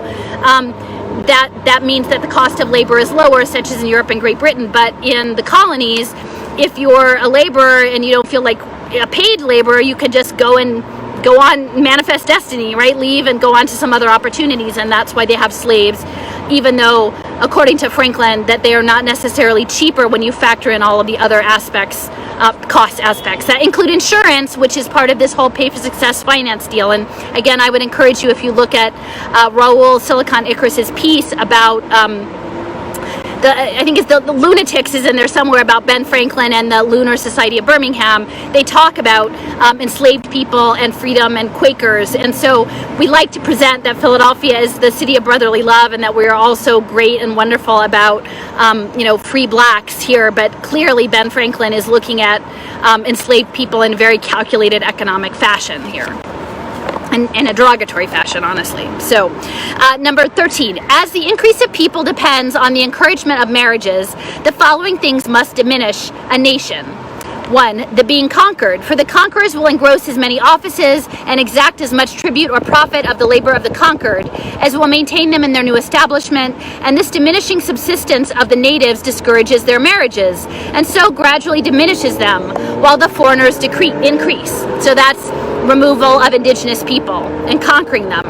That means that the cost of labor is lower, such as in Europe and Great Britain. But in the colonies, if you're a laborer and you don't feel like a paid laborer, you could just go on, manifest destiny, right? Leave and go on to some other opportunities, and that's why they have slaves, even though, according to Franklin, that they are not necessarily cheaper when you factor in all of the other aspects, cost aspects that include insurance, which is part of this whole pay for success finance deal. And again, I would encourage you, if you look at Raul Silicon Icarus's piece about I think it's the Lunatics is in there somewhere, about Ben Franklin and the Lunar Society of Birmingham. They talk about enslaved people and freedom and Quakers. And so we like to present that Philadelphia is the city of brotherly love, and that we are also great and wonderful about, free blacks here. But clearly Ben Franklin is looking at enslaved people in a very calculated economic fashion here. In a derogatory fashion, honestly. So, number 13, as the increase of people depends on the encouragement of marriages, the following things must diminish a nation. 1, the being conquered, for the conquerors will engross as many offices and exact as much tribute or profit of the labor of the conquered as will maintain them in their new establishment, and this diminishing subsistence of the natives discourages their marriages, and so gradually diminishes them, while the foreigners increase. So that's removal of indigenous people and conquering them.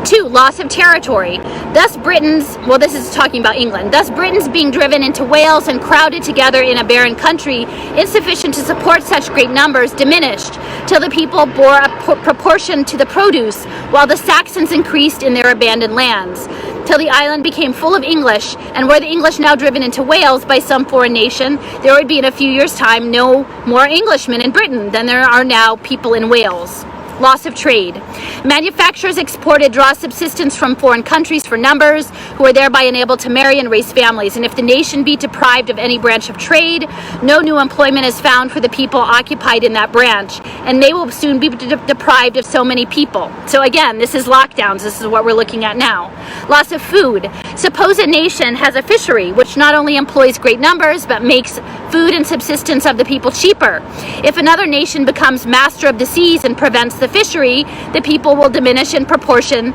2, loss of territory. Thus Britons, well, this is talking about England, thus Britons being driven into Wales and crowded together in a barren country, insufficient to support such great numbers, diminished, till the people bore a proportion to the produce, while the Saxons increased in their abandoned lands, till the island became full of English, and were the English now driven into Wales by some foreign nation, there would be in a few years' time no more Englishmen in Britain than there are now people in Wales. Loss of trade. Manufacturers exported draw subsistence from foreign countries for numbers, who are thereby enabled to marry and raise families. And if the nation be deprived of any branch of trade, no new employment is found for the people occupied in that branch, and they will soon be deprived of so many people. So again, this is lockdowns. This is what we're looking at now. Loss of food. Suppose a nation has a fishery, which not only employs great numbers, but makes food and subsistence of the people cheaper. If another nation becomes master of the seas and prevents the fishery, the people will diminish in proportion,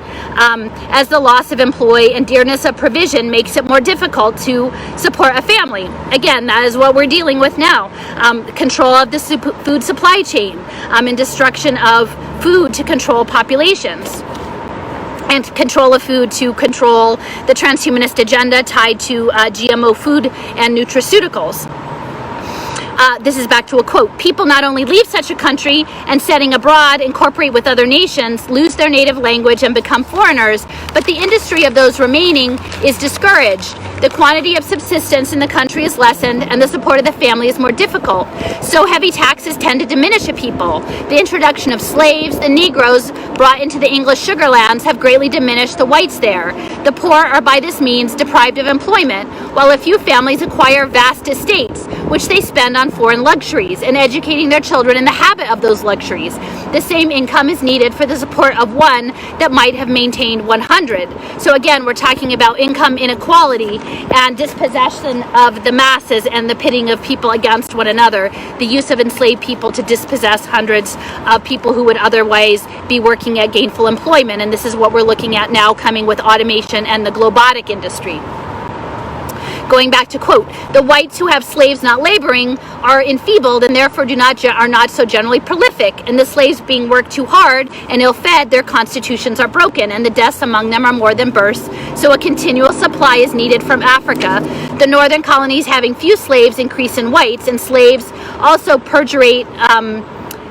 as the loss of employ and dearness of provision makes it more difficult to support a family. Again, that is what we're dealing with now. Control of the food supply chain, and destruction of food to control populations, and control of food to control the transhumanist agenda tied to GMO food and nutraceuticals. This is back to a quote. People not only leave such a country and setting abroad, incorporate with other nations, lose their native language and become foreigners, but the industry of those remaining is discouraged. The quantity of subsistence in the country is lessened, and the support of the family is more difficult. So heavy taxes tend to diminish a people. The introduction of slaves, the Negroes brought into the English sugar lands, have greatly diminished the whites there. The poor are by this means deprived of employment, while a few families acquire vast estates, which they spend on foreign luxuries and educating their children in the habit of those luxuries. The same income is needed for the support of one that might have maintained 100. So again, we're talking about income inequality and dispossession of the masses and the pitting of people against one another, the use of enslaved people to dispossess hundreds of people who would otherwise be working at gainful employment. And this is what we're looking at now, coming with automation and the globotic industry. Going back to quote, the whites who have slaves not laboring are enfeebled and therefore are not so generally prolific, and the slaves being worked too hard and ill-fed, their constitutions are broken, and the deaths among them are more than births, so a continual supply is needed from Africa. The northern colonies having few slaves increase in whites, and slaves also perdurate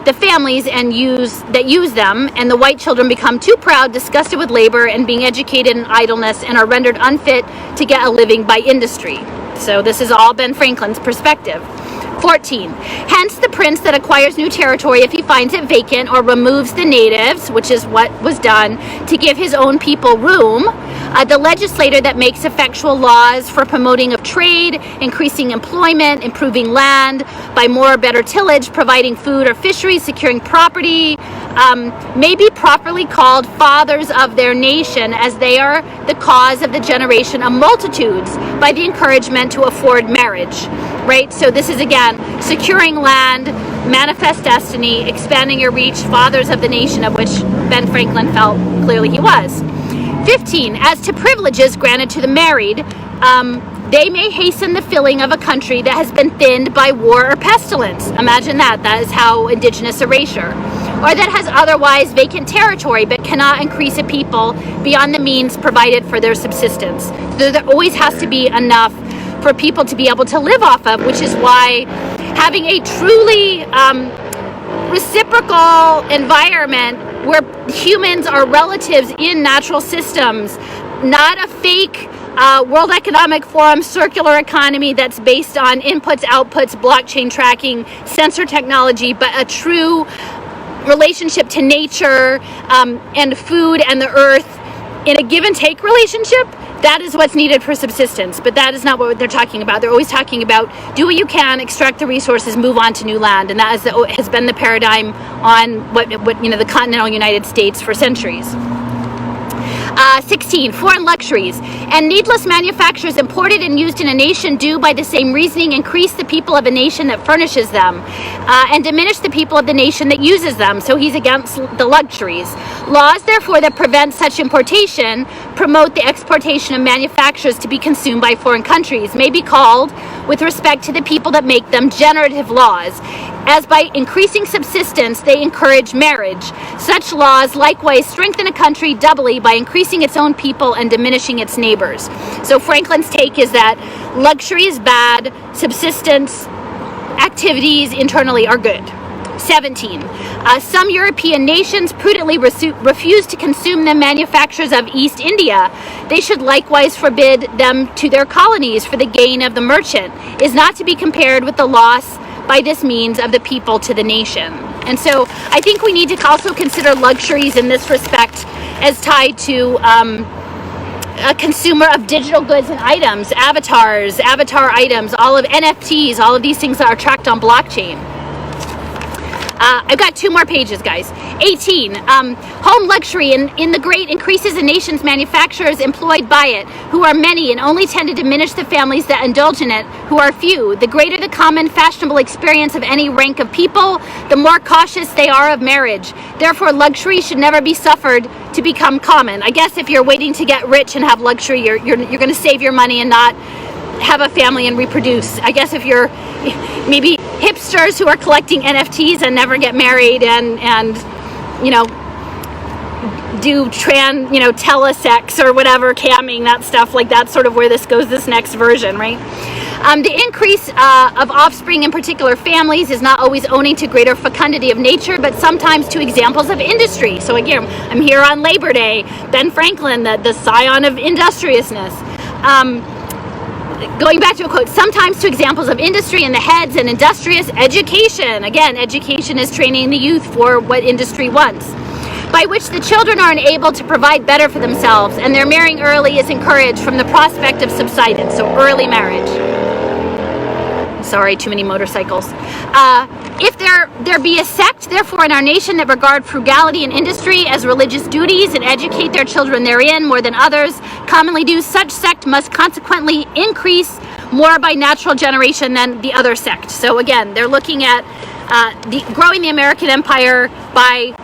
the families and use them, and the white children become too proud, disgusted with labor and being educated in idleness, and are rendered unfit to get a living by industry. So this is all Ben Franklin's perspective. 14. Hence the prince that acquires new territory if he finds it vacant or removes the natives, which is what was done, to give his own people room. The legislator that makes effectual laws for promoting of trade, increasing employment, improving land by more or better tillage, providing food or fisheries, securing property, may be properly called fathers of their nation, as they are the cause of the generation of multitudes by the encouragement to afford marriage. Right? So this is again securing land, manifest destiny, expanding your reach, fathers of the nation, of which Ben Franklin felt clearly he was. 15. As to privileges granted to the married, they may hasten the filling of a country that has been thinned by war or pestilence. Imagine that. That is how indigenous erasure. Or that has otherwise vacant territory but cannot increase a people beyond the means provided for their subsistence. So there always has to be enough for people to be able to live off of, which is why having a truly reciprocal environment where humans are relatives in natural systems, not a fake World Economic Forum circular economy that's based on inputs, outputs, blockchain tracking, sensor technology, but a true relationship to nature and food and the earth in a give and take relationship. That is what's needed for subsistence, but that is not what they're talking about. They're always talking about do what you can, extract the resources, move on to new land, and that has been the paradigm on what the continental United States for centuries. 16. Foreign luxuries and needless manufactures imported and used in a nation do by the same reasoning increase the people of a nation that furnishes them and diminish the people of the nation that uses them. So he's against the luxuries. Laws, therefore, that prevent such importation promote the exportation of manufactures to be consumed by foreign countries may be called, with respect to the people that make them, generative laws, as by increasing subsistence they encourage marriage. Such laws likewise strengthen a country doubly by increasing its own people and diminishing its neighbors. So Franklin's take is that luxury is bad, subsistence activities internally are good. 17. Some European nations prudently refuse to consume the manufactures of East India. They should likewise forbid them to their colonies, for the gain of the merchant is not to be compared with the loss by this means of the people to the nation. And so I think we need to also consider luxuries in this respect as tied to a consumer of digital goods and items, avatar items, all of NFTs, all of these things that are tracked on blockchain. I've got 2 more pages, guys. 18. Home luxury in the great increases a nation's manufacturers employed by it, who are many and only tend to diminish the families that indulge in it, who are few. The greater the common fashionable experience of any rank of people, the more cautious they are of marriage. Therefore, luxury should never be suffered to become common. I guess if you're waiting to get rich and have luxury, you're going to save your money and not have a family and reproduce. I guess if you're maybe hipsters who are collecting NFTs and never get married and do telesex or whatever, camming, that stuff, like that's sort of where this goes, this next version, right? The increase of offspring, in particular families, is not always owing to greater fecundity of nature, but sometimes to examples of industry. So again, I'm here on Labor Day, Ben Franklin, the scion of industriousness. Going back to a quote, sometimes to examples of industry in the heads and industrious education. Again, education is training the youth for what industry wants, by which the children are enabled to provide better for themselves, and their marrying early is encouraged from the prospect of subsidence, so early marriage. Sorry, too many motorcycles. If there be a sect, therefore, in our nation that regard frugality and industry as religious duties and educate their children therein more than others commonly do, such sect must consequently increase more by natural generation than the other sect. So again, they're looking at growing the American empire by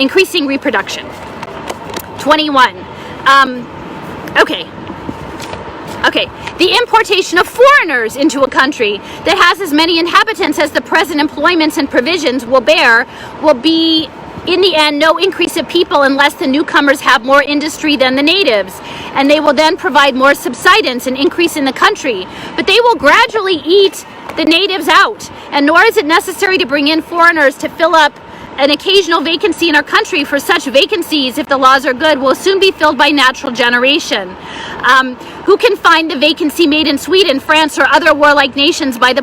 increasing reproduction. 21. Okay, the importation of foreigners into a country that has as many inhabitants as the present employments and provisions will bear will be, in the end, no increase of people unless the newcomers have more industry than the natives, and they will then provide more subsistence and increase in the country. But they will gradually eat the natives out, and nor is it necessary to bring in foreigners to fill up an occasional vacancy in our country, for such vacancies, if the laws are good, will soon be filled by natural generation. Who can find the vacancy made in Sweden, France, or other warlike nations by the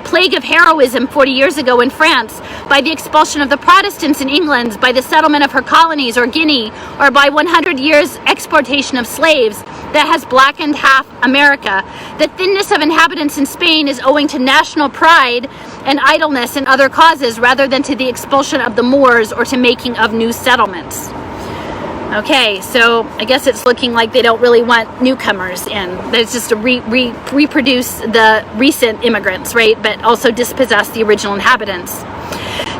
plague of heroism 40 years ago in France, by the expulsion of the Protestants in England, by the settlement of her colonies or Guinea, or by 100 years exportation of slaves that has blackened half America. The thinness of inhabitants in Spain is owing to national pride and idleness and other causes rather than to the expulsion of the Moors or to making of new settlements. Okay, so I guess it's looking like they don't really want newcomers in. It's just to reproduce the recent immigrants, right? But also dispossess the original inhabitants.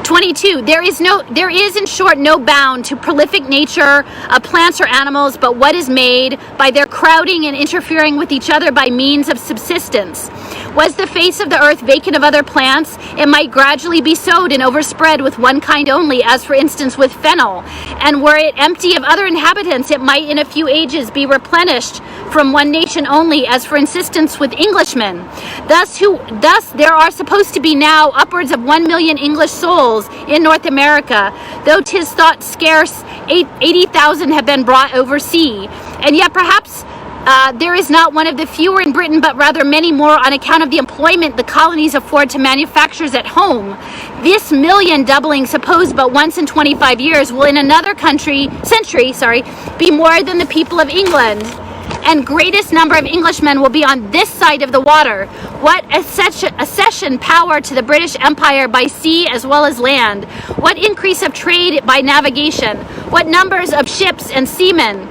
22, there is in short no bound to prolific nature of plants or animals, but what is made by their crowding and interfering with each other by means of subsistence. Was the face of the earth vacant of other plants, it might gradually be sowed and overspread with one kind only, as for instance with fennel, and were it empty of other inhabitants, it might in a few ages be replenished from one nation only, as for instance with Englishmen. Thus there are supposed to be now upwards of 1 million English souls in North America, though 'tis thought scarce 80,000 have been brought oversea, and yet perhaps there is not one of the fewer in Britain, but rather many more on account of the employment the colonies afford to manufacturers at home. This million doubling supposed but once in 25 years will in another century, be more than the people of England, and greatest number of Englishmen will be on this side of the water. What accession power to the British Empire by sea as well as land? What increase of trade by navigation? What numbers of ships and seamen?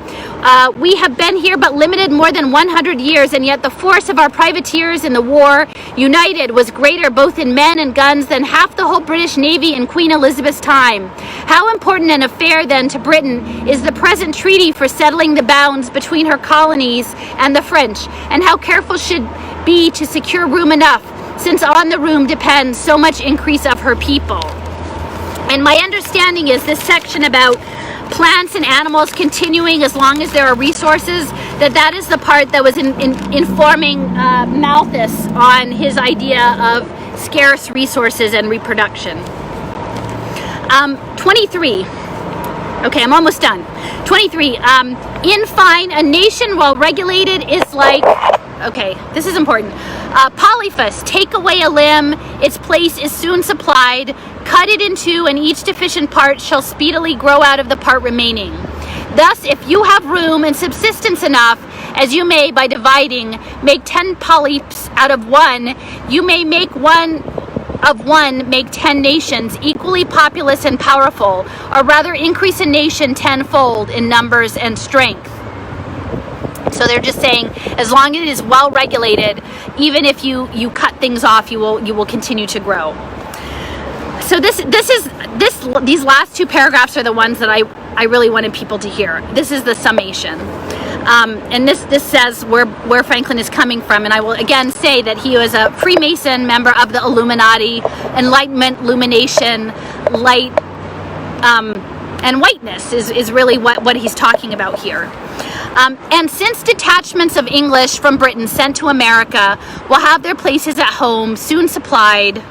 We have been here but limited more than 100 years, and yet the force of our privateers in the war united was greater both in men and guns than half the whole British Navy in Queen Elizabeth's time. How important an affair then to Britain is the present treaty for settling the bounds between her colonies and the French, and how careful should be to secure room enough, since on the room depends so much increase of her people. And my understanding is this section about plants and animals continuing as long as there are resources, that is the part that was informing Malthus on his idea of scarce resources and reproduction. 23. Okay, I'm almost done. 23. In fine, a nation well regulated is like, okay, this is important. Polyphus, take away a limb, its place is soon supplied, cut it in two, and each deficient part shall speedily grow out of the part remaining. Thus, if you have room and subsistence enough, as you may by dividing, make 10 polyps out of one, you may make one of one make 10 nations, equally populous and powerful, or rather increase a nation tenfold in numbers and strength. So they're just saying, as long as it is well regulated, even if you cut things off, you will continue to grow. So these last two paragraphs are the ones that I really wanted people to hear. This is the summation. And this says where Franklin is coming from, and I will again say that he was a Freemason member of the Illuminati, Enlightenment, Illumination, light, and whiteness is really what he's talking about here. And since detachments of English from Britain sent to America will have their places at home soon supplied,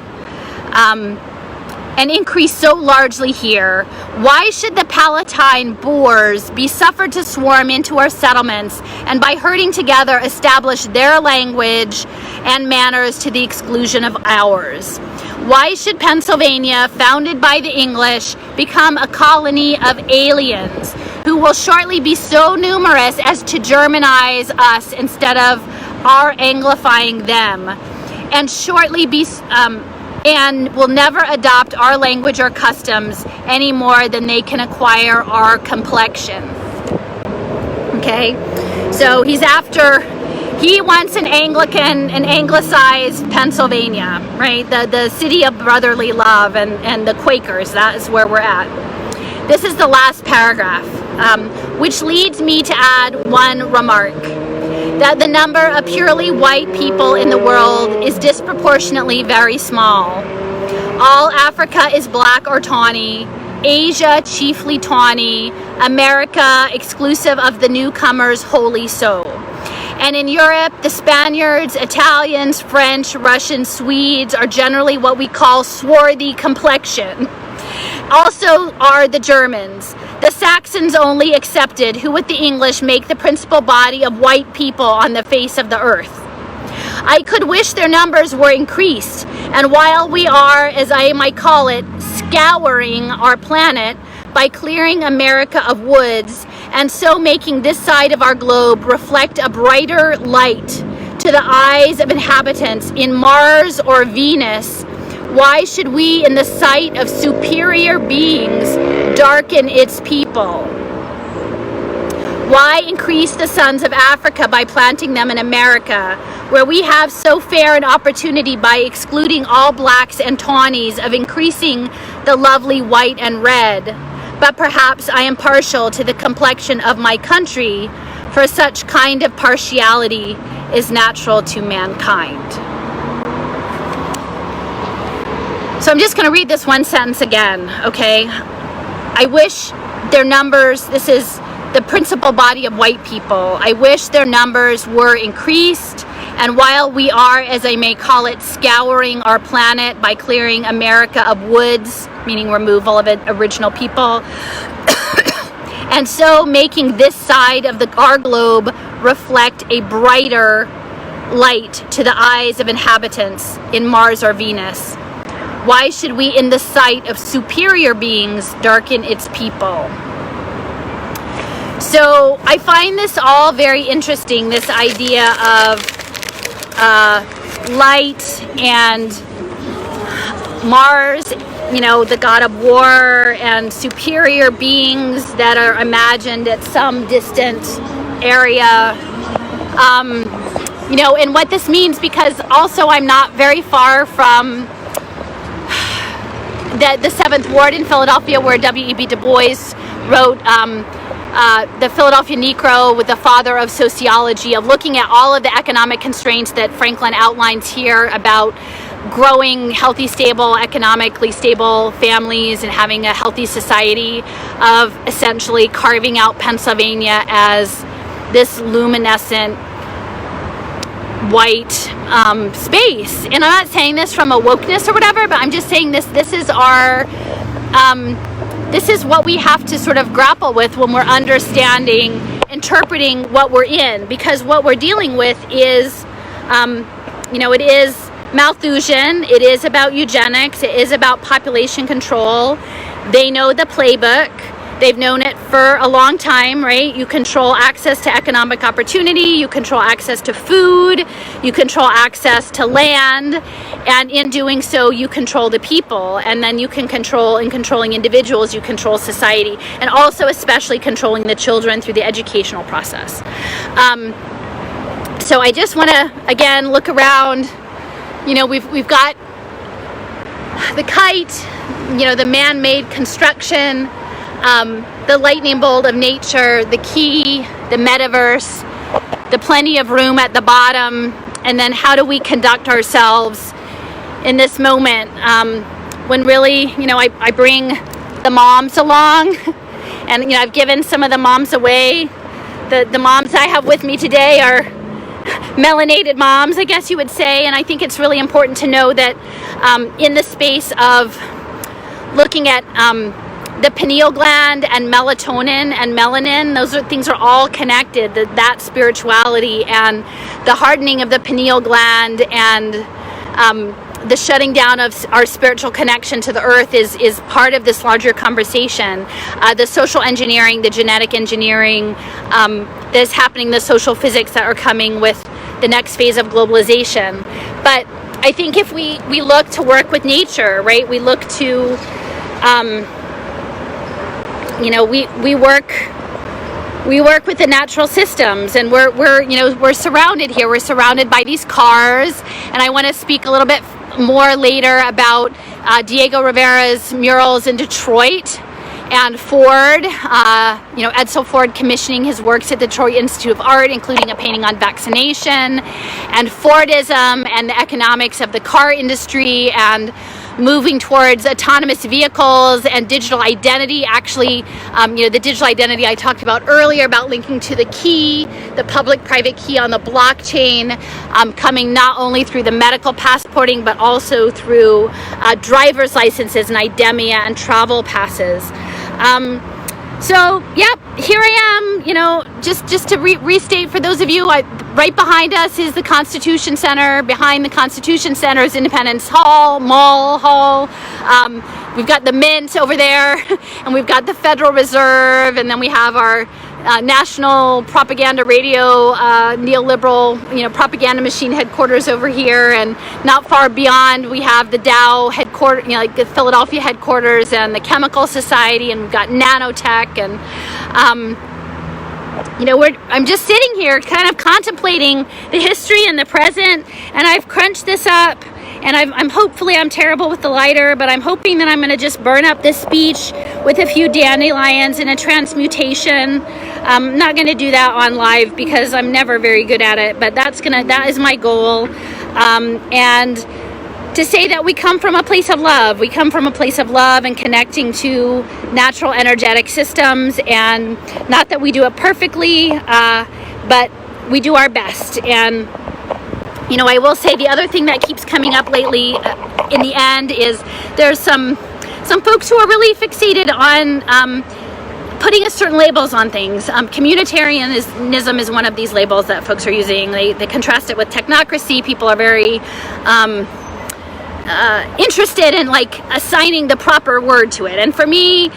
and increase so largely here, why should the Palatine Boers be suffered to swarm into our settlements and by herding together establish their language and manners to the exclusion of ours? Why should Pennsylvania, founded by the English, become a colony of aliens who will shortly be so numerous as to Germanize us instead of our Anglifying them, and shortly be and will never adopt our language or customs any more than they can acquire our complexion? Okay, so he wants an Anglican, an anglicized Pennsylvania, right? The city of brotherly love and the Quakers, that is where we're at. This is the last paragraph, which leads me to add one remark, that the number of purely white people in the world is disproportionately very small. All Africa is black or tawny, Asia chiefly tawny, America, exclusive of the newcomers, wholly so. And in Europe, the Spaniards, Italians, French, Russians, Swedes are generally what we call swarthy complexion. Also are the Germans, the Saxons only excepted, who with the English make the principal body of white people on the face of the earth. I could wish their numbers were increased. And while we are, as I might call it, scouring our planet by clearing America of woods, and so making this side of our globe reflect a brighter light to the eyes of inhabitants in Mars or Venus, why should we, in the sight of superior beings, darken its people? Why increase the sons of Africa by planting them in America, where we have so fair an opportunity by excluding all blacks and tawnies of increasing the lovely white and red? But perhaps I am partial to the complexion of my country, for such kind of partiality is natural to mankind. So I'm just going to read this one sentence again, okay? I wish their numbers, this is the principal body of white people, I wish their numbers were increased, and while we are, as I may call it, scouring our planet by clearing America of woods, meaning removal of original people, and so making this side of our globe reflect a brighter light to the eyes of inhabitants in Mars or Venus, why should we, in the sight of superior beings, darken its people? So I find this all very interesting, this idea of light and Mars, you know, the god of war, and superior beings that are imagined at some distant area. You know, and what this means, because also I'm not very far from the 7th Ward in Philadelphia, where W.E.B. Du Bois wrote the Philadelphia Negro with the father of sociology, of looking at all of the economic constraints that Franklin outlines here about growing healthy, stable, economically stable families and having a healthy society, of essentially carving out Pennsylvania as this luminescent white space. And I'm not saying this from a wokeness or whatever, but I'm just saying this is our this is what we have to sort of grapple with when we're understanding, interpreting what we're in, because what we're dealing with is you know, it is Malthusian, it is about eugenics, it is about population control. They know the playbook. They've known it for a long time, right? You control access to economic opportunity, you control access to food, you control access to land, and in doing so, you control the people. And then you can control, in controlling individuals, you control society, and also especially controlling the children through the educational process. So I just want to, again, look around. You know, we've got the kite, you know, the man-made construction, the lightning bolt of nature, the key, the metaverse, the plenty of room at the bottom, and then how do we conduct ourselves in this moment when really, you know, I bring the moms along, and, you know, I've given some of the moms away. The moms I have with me today are melanated moms, I guess you would say, and I think it's really important to know that in the space of looking at the pineal gland and melatonin and melanin, things are all connected. That spirituality and the hardening of the pineal gland and the shutting down of our spiritual connection to the earth is part of this larger conversation. The social engineering, the genetic engineering that's happening, the social physics that are coming with the next phase of globalization. But I think if we look to work with nature, right? We look to you know, we work with the natural systems, and we're surrounded here. We're surrounded by these cars, and I want to speak a little bit more later about Diego Rivera's murals in Detroit and Ford. You know, Edsel Ford commissioning his works at the Detroit Institute of Art, including a painting on vaccination, and Fordism and the economics of the car industry, and moving towards autonomous vehicles and digital identity. Actually, you know, the digital identity I talked about earlier, about linking to the key, the public-private key on the blockchain, coming not only through the medical passporting, but also through driver's licenses and IDEMIA and travel passes. So, yep, here I am, you know, just to restate for those of you, right behind us is the Constitution Center. Behind the Constitution Center is Independence Hall, Mall Hall. We've got the Mint over there, and we've got the Federal Reserve, and then we have our national propaganda radio, neoliberal, you know, propaganda machine headquarters over here, and not far beyond we have the Dow headquarters, you know, like the Philadelphia headquarters, and the Chemical Society, and we've got nanotech, and you know, I'm just sitting here kind of contemplating the history and the present, and I've crunched this up. And I'm terrible with the lighter, but I'm hoping that I'm going to just burn up this speech with a few dandelions and a transmutation. I'm not going to do that on live because I'm never very good at it, but that is my goal. And to say that we come from a place of love. We come from a place of love and connecting to natural energetic systems, and not that we do it perfectly, but we do our best. And you know, I will say the other thing that keeps coming up lately in the end is there's some folks who are really fixated on putting certain labels on things. Communitarianism is one of these labels that folks are using. They contrast it with technocracy. People are very interested in like assigning the proper word to it. And for me,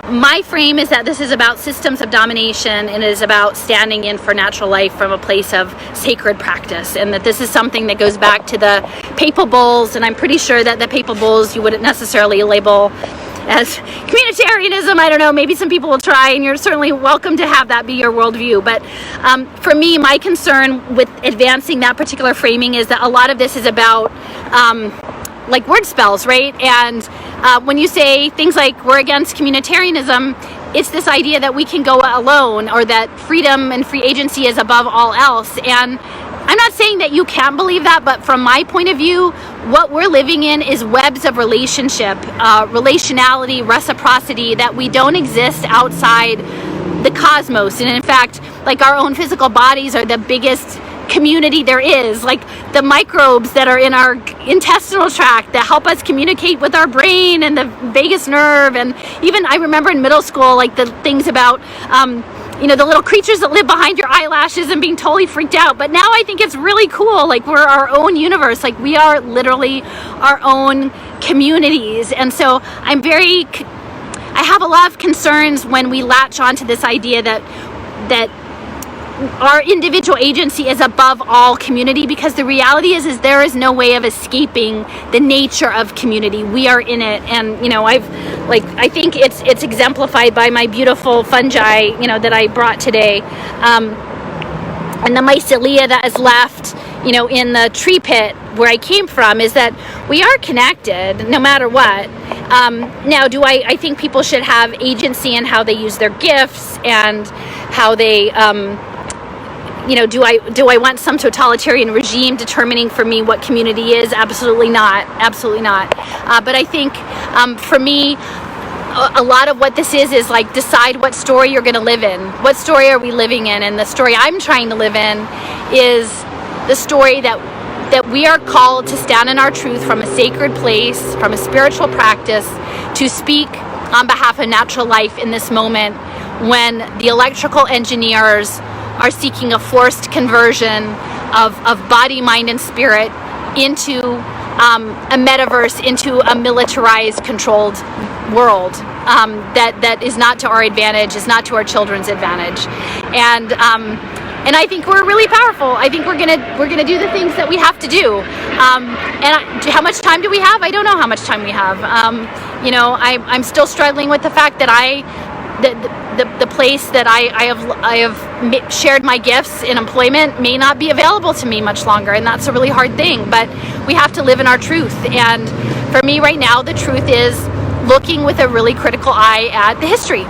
my frame is that this is about systems of domination, and it is about standing in for natural life from a place of sacred practice, and that this is something that goes back to the papal bulls. And I'm pretty sure that the papal bulls you wouldn't necessarily label as communitarianism. I don't know, maybe some people will try, and you're certainly welcome to have that be your worldview. But for me, my concern with advancing that particular framing is that a lot of this is about like word spells, right? And when you say things like we're against communitarianism, it's this idea that we can go alone, or that freedom and free agency is above all else. And I'm not saying that you can't believe that, but from my point of view, what we're living in is webs of relationship, relationality, reciprocity, that we don't exist outside the cosmos. And in fact, like our own physical bodies are the biggest community there is. Like the microbes that are in our intestinal tract that help us communicate with our brain and the vagus nerve. And even I remember in middle school, like the things about you know, the little creatures that live behind your eyelashes, and being totally freaked out. But now I think it's really cool. Like we're our own universe. Like we are literally our own communities. And so I have a lot of concerns when we latch onto this idea that our individual agency is above all community, because the reality is there is no way of escaping the nature of community. We are in it. And you know, I think it's exemplified by my beautiful fungi, you know, that I brought today, and the mycelia that is left, you know, in the tree pit where I came from, is that we are connected no matter what. Now, I think people should have agency in how they use their gifts and how they you know, do I want some totalitarian regime determining for me what community is? Absolutely not. Absolutely not. But I think for me, a lot of what this is like decide what story you're going to live in. What story are we living in? And the story I'm trying to live in is the story that we are called to stand in our truth from a sacred place, from a spiritual practice, to speak on behalf of natural life in this moment when the electrical engineers are seeking a forced conversion of body, mind, and spirit into a metaverse, into a militarized, controlled world that is not to our advantage, is not to our children's advantage. And I think we're really powerful. I think we're gonna do the things that we have to do. How much time do we have? I don't know how much time we have. You know, I'm still struggling with the fact that the place that I have shared my gifts in employment may not be available to me much longer, and that's a really hard thing. But we have to live in our truth. And for me right now, the truth is looking with a really critical eye at the history.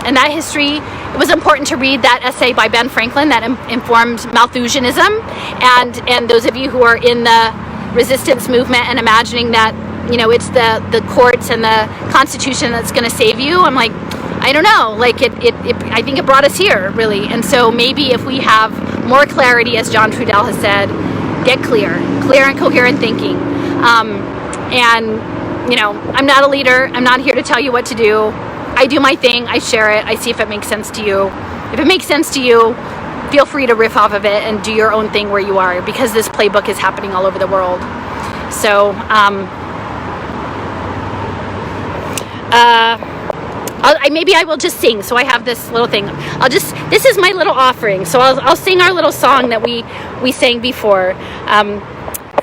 And that history, it was important to read that essay by Ben Franklin that informed Malthusianism. And those of you who are in the resistance movement and imagining that, you know, it's the courts and the Constitution that's going to save you, I'm like, I don't know. Like I think it brought us here, really. And so maybe if we have more clarity, as John Trudell has said, get clear and coherent thinking. And you know, I'm not a leader. I'm not here to tell you what to do. I do my thing, I share it, I see if it makes sense to you. If it makes sense to you, feel free to riff off of it and do your own thing where you are, because this playbook is happening all over the world. So, maybe I will just sing. So I have this little thing. This is my little offering. So I'll sing our little song that we sang before.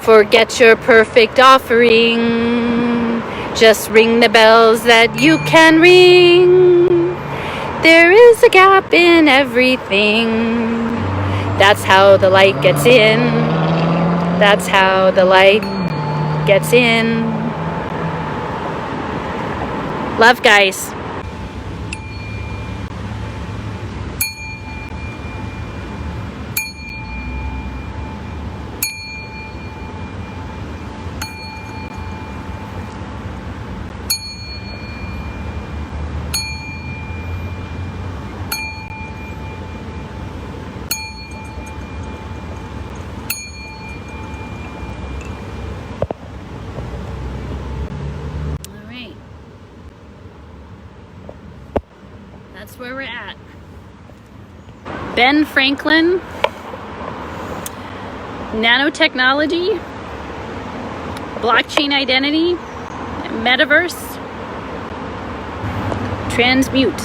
Forget your perfect offering. Just ring the bells that you can ring. There is a gap in everything. That's how the light gets in. That's how the light gets in. Love, guys. That's where we're at. Ben Franklin, nanotechnology, blockchain identity, metaverse, transmute.